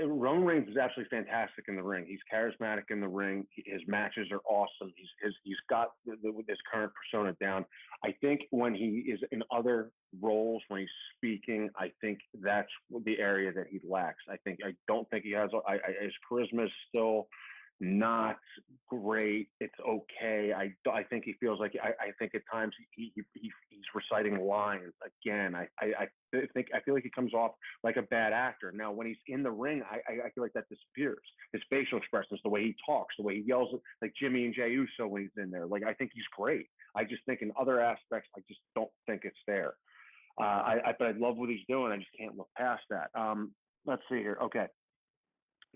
S3: Roman Reigns is absolutely fantastic in the ring. He's charismatic in the ring. His matches are awesome. He's got his current persona down. I think when he is in other roles, when he's speaking, I think that's the area that he lacks. I don't think he has. His charisma is still not great. It's okay. I think he feels like I think at times he's reciting lines again. I feel like he comes off like a bad actor. Now when he's in the ring, I feel like that disappears. His facial expressions, the way he talks, the way he yells like Jimmy and Jey Uso when he's in there. Like, I think he's great. I just think in other aspects, I just don't think it's there. But I love what he's doing. I just can't look past that. Let's see here. Okay.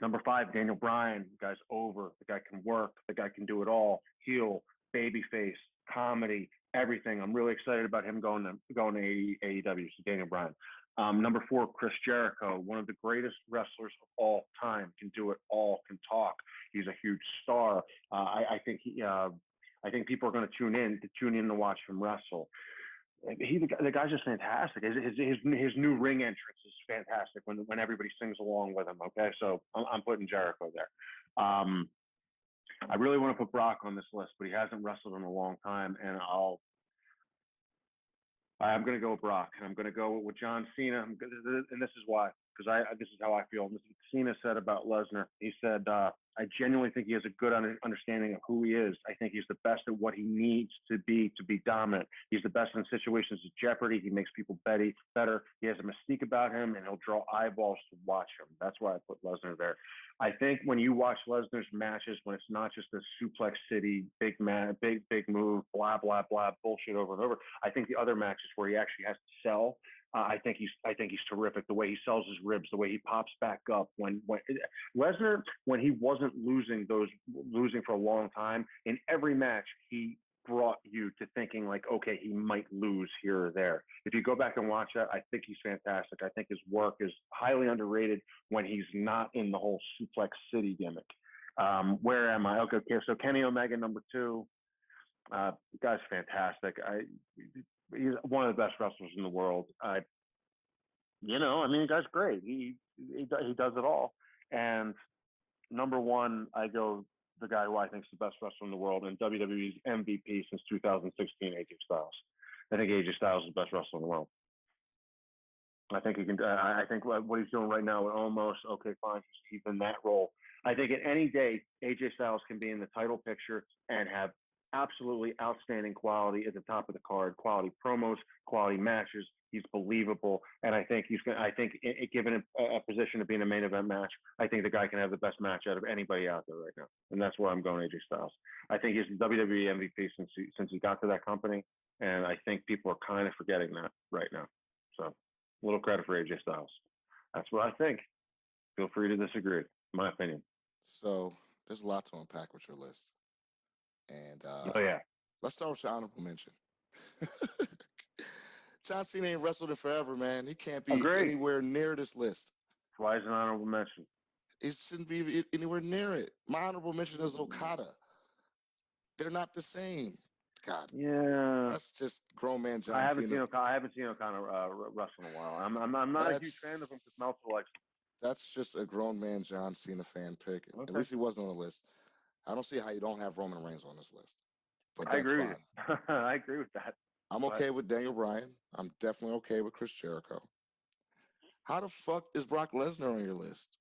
S3: Number 5, Daniel Bryan. The guy's over. The guy can work. The guy can do it all. Heel, babyface, comedy, everything. I'm really excited about him going to AEW. So Daniel Bryan. Number 4, Chris Jericho, one of the greatest wrestlers of all time. Can do it all. Can talk. He's a huge star. I think people are going to tune in to watch him wrestle. The guy's just fantastic. His new ring entrance is fantastic when everybody sings along with him. Okay, so I'm putting Jericho there. I really want to put Brock on this list, but he hasn't wrestled in a long time, and I'm going to go with Brock, and I'm going to go with John Cena, and this is why, because this is how I feel. This is what Cena said about Lesnar. He said, I genuinely think he has a good understanding of who he is. I think he's the best at what he needs to be dominant. He's the best in situations of jeopardy. He makes people better. He has a mystique about him, and he'll draw eyeballs to watch him. That's why I put Lesnar there. I think when you watch Lesnar's matches, when it's not just a suplex city, big move, blah, blah, blah, bullshit over and over, I think the other matches where he actually has to sell, I think he's terrific. The way he sells his ribs, the way he pops back up. When Lesnar, when he wasn't losing for a long time, in every match he brought you to thinking like, okay, he might lose here or there. If you go back and watch that, I think he's fantastic. I think his work is highly underrated when he's not in the whole suplex city gimmick. Where am I? Okay, so Kenny Omega, number 2. The guy's fantastic. He's one of the best wrestlers in the world. The guy's great. He does it all. And number 1, I go the guy who I think is the best wrestler in the world and WWE's MVP since 2016, AJ Styles. I think AJ Styles is the best wrestler in the world. I think he can. I think what he's doing right now, almost okay, fine. He's in that role. I think at any day, AJ Styles can be in the title picture and have absolutely outstanding quality at the top of the card, quality promos, quality matches. He's believable, and I think given a position to be in a main event match, I think the guy can have the best match out of anybody out there right now, and that's where I'm going. AJ Styles. I think he's the WWE MVP since he got to that company, and I think people are kind of forgetting that right now. So, a little credit for AJ Styles. That's what I think. Feel free to disagree. My opinion.
S1: So there's a lot to unpack with your list. And let's start with your honorable mention. John Cena ain't wrestled in forever, man. He can't be anywhere near this list.
S3: Why is an honorable mention?
S1: It shouldn't be anywhere near it. My honorable mention is Okada. They're not the same. God,
S3: Yeah.
S1: that's just grown man John
S3: I haven't
S1: Cena.
S3: seen O'Connor wrestle in a while. I'm not a huge fan of him because Meltzer likes him.
S1: That's just a grown man John Cena fan pick. At
S3: Okay.
S1: least he wasn't on the list. I don't see how you don't have Roman Reigns on this list. But
S3: I
S1: that's
S3: agree with
S1: fine.
S3: you. I agree with that.
S1: I'm okay with Daniel Bryan. I'm definitely okay with Chris Jericho. How the fuck is Brock Lesnar on your list?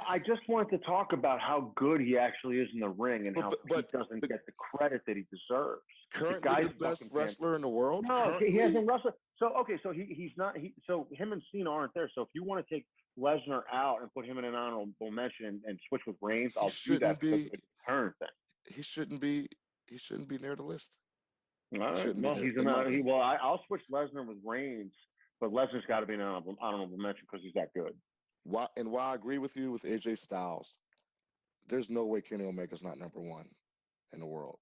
S3: I just wanted to talk about how good he actually is in the ring and how he doesn't get the credit that he deserves.
S1: Currently the best wrestler in the world?
S3: No, he hasn't wrestled. So okay, so he's not. So him and Cena aren't there. So if you want to take Lesnar out and put him in an honorable mention and switch with Reigns, I'll do that because of the turn thing.
S1: He shouldn't be. He shouldn't be near the list.
S3: All right. Well, he's I'll switch Lesnar with Reigns, but Lesnar's got to be an honorable mention because he's that good.
S1: While I agree with you with AJ Styles, there's no way Kenny Omega's not number one in the world.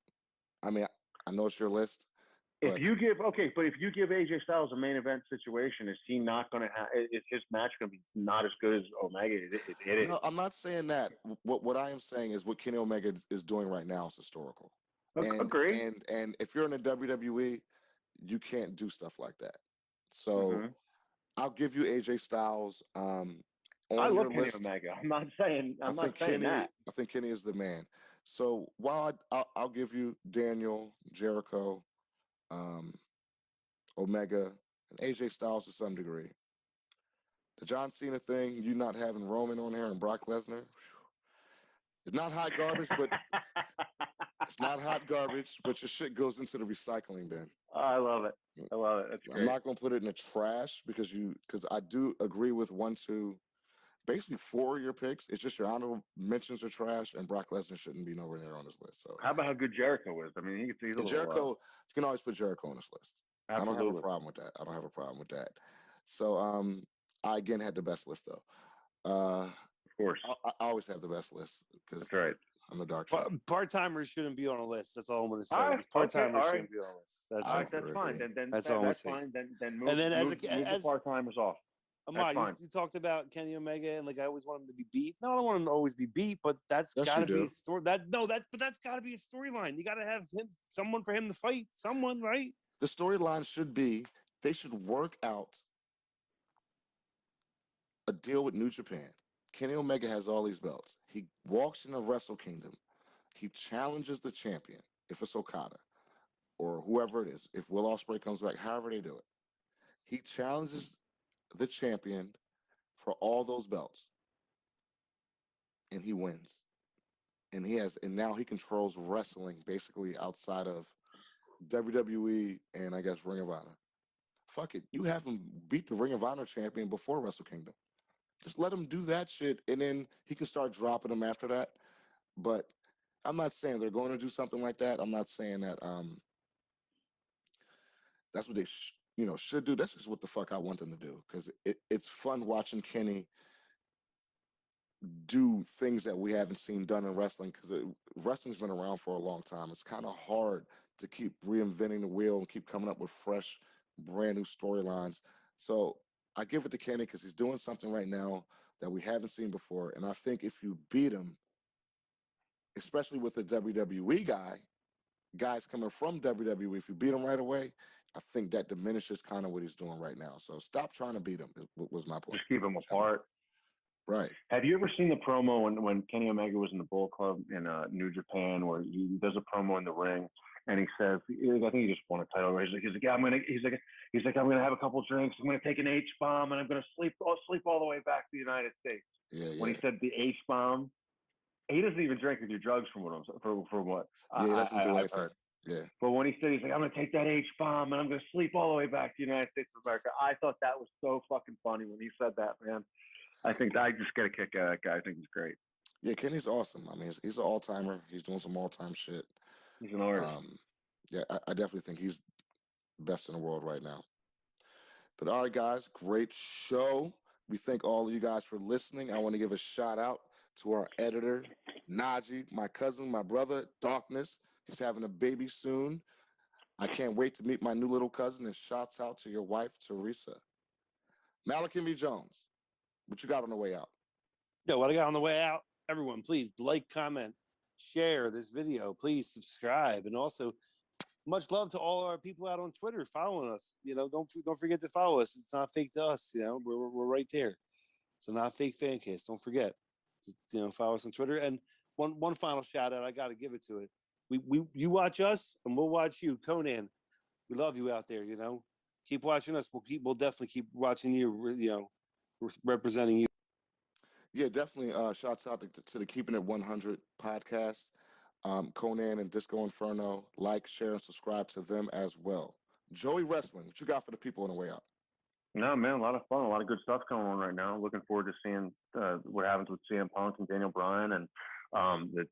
S1: I mean, I know it's your list.
S3: If you give AJ Styles a main event situation, is he not going to have? Is his match going to be not as good as Omega? It is.
S1: No, I'm not saying that. What I am saying is what Kenny Omega is doing right now is historical.
S3: Agree.
S1: And if you're in the WWE, you can't do stuff like that. So I'll give you AJ Styles.
S3: I love Kenny Omega. I'm not saying that.
S1: I think Kenny is the man. So while I'll give you Daniel, Jericho, Omega, and AJ Styles to some degree. The John Cena thing, you not having Roman on here and Brock Lesnar, it's not hot garbage, but it's not hot garbage, but your shit goes into the recycling bin.
S3: I love it. That's great.
S1: I'm not going to put it in the trash because I do agree with 1, 2, basically 4 of your picks. It's just your honorable mentions are trash, and Brock Lesnar shouldn't be nowhere near on this list. So
S3: how about how good Jericho is? I mean, he's a
S1: Jericho. You can always put Jericho on this list.
S3: Absolutely.
S1: I don't have a problem with that. So I again had the best list though.
S3: Of course,
S1: I always have the best list because
S3: that's right.
S1: I'm the dark show.
S2: Part-timers shouldn't be on a list. That's all I'm going to say. Part-timers shouldn't be on a list.
S3: That's fine. Then
S2: that's
S3: fine. Then move the part-timers off.
S2: Ahmad, you talked about Kenny Omega and I always want him to be beat. No, I don't want him to always be beat, but that's got to be a story. That's got to be a storyline. You got to have someone for him to fight. Someone, right?
S1: The storyline should be they should work out a deal with New Japan. Kenny Omega has all these belts. He walks in the Wrestle Kingdom. He challenges the champion, if it's Okada or whoever it is. If Will Ospreay comes back, however they do it, he challenges the champion for all those belts, and he wins. And now he controls wrestling basically outside of WWE and I guess Ring of Honor. Fuck it, you have him beat the Ring of Honor champion before Wrestle Kingdom. Just let him do that shit, and then he can start dropping them after that. But I'm not saying they're going to do something like that. I'm not saying that that's what they should do. That's just what the fuck I want them to do because it's fun watching Kenny do things that we haven't seen done in wrestling because wrestling's been around for a long time. It's kind of hard to keep reinventing the wheel and keep coming up with fresh, brand new storylines. So I give it to Kenny because he's doing something right now that we haven't seen before. And I think if you beat him, especially with the WWE guys coming from WWE, if you beat him right away, I think that diminishes kind of what he's doing right now. So stop trying to beat him was my point.
S3: Just keep them apart.
S1: Right.
S3: Have you ever seen the promo when Kenny Omega was in the Bullet Club in New Japan where he does a promo in the ring and he says, I think he just won a title. He's like, yeah, I'm gonna have a couple drinks. I'm gonna take an H bomb and I'm gonna sleep all the way back to the United States.
S1: Yeah.
S3: When he said the H bomb, he doesn't even drink or do drugs from what
S1: he doesn't do anything.
S3: Heard.
S1: Yeah.
S3: But when he said he's like, I'm gonna take that H bomb and I'm gonna sleep all the way back to the United States of America, I thought that was so fucking funny when he said that, man. I think I just get a kick out of that guy. I think he's great.
S1: Yeah, Kenny's awesome. I mean, he's an all-timer. He's doing some all-time shit.
S3: He's an artist.
S1: Yeah, I definitely think he's best in the world right now. But all right, guys, great show. We thank all of you guys for listening. I want to give a shout out to our editor, Najee, my cousin, my brother, Darkness. He's having a baby soon. I can't wait to meet my new little cousin. And shouts out to your wife, Teresa. Malachi B. Jones, what you got on the way out?
S2: Yo, what I got on the way out? Everyone, please like, comment, share this video. Please subscribe, and also much love to all our people out on Twitter following us. Don't forget to follow us. It's not fake to us. We're right there. It's a not fake fan cast. Don't forget to follow us on Twitter. And one final shout out. I got to give it to it. You watch us, and we'll watch you, Conan. We love you out there. Keep watching us. We'll definitely keep watching you. Representing you.
S1: Yeah, definitely. Shouts out to the Keeping It 100 podcast. Conan and Disco Inferno. Like, share, and subscribe to them as well. Joey Wrestling, what you got for the people on the way out?
S3: No, man, a lot of fun, a lot of good stuff going on right now. Looking forward to seeing what happens with CM Punk and Daniel Bryan, and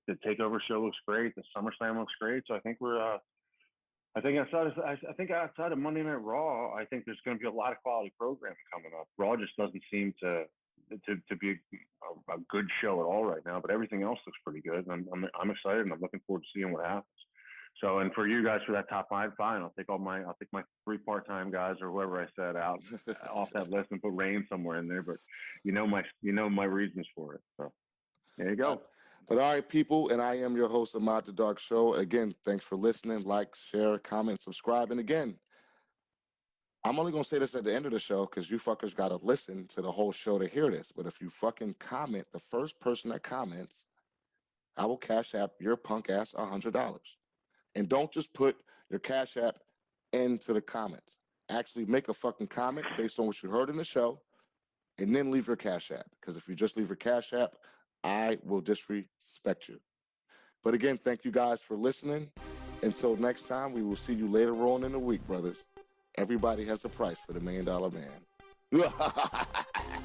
S3: the Takeover show looks great. The SummerSlam looks great. So I think outside of Monday Night Raw, I think there's going to be a lot of quality programming coming up. Raw just doesn't seem to be a good show at all right now, but everything else looks pretty good. And I'm excited, and I'm looking forward to seeing what happens. So, and for you guys, for that top five, fine. I'll take my 3 part-time guys or whoever I said out off that list and put Reigns somewhere in there. But you know my reasons for it. So there you go.
S1: But all right, people, and I am your host, Ahmad the Dark Show. Again, thanks for listening. Like, share, comment, subscribe. And again, I'm only going to say this at the end of the show because you fuckers got to listen to the whole show to hear this. But if you fucking comment, the first person that comments, I will cash app your punk ass $100. And don't just put your cash app into the comments. Actually make a fucking comment based on what you heard in the show and then leave your cash app. Because if you just leave your cash app, I will disrespect you. But again, thank you guys for listening. Until next time, we will see you later on in the week, brothers. Everybody has a price for the $1 Million Man.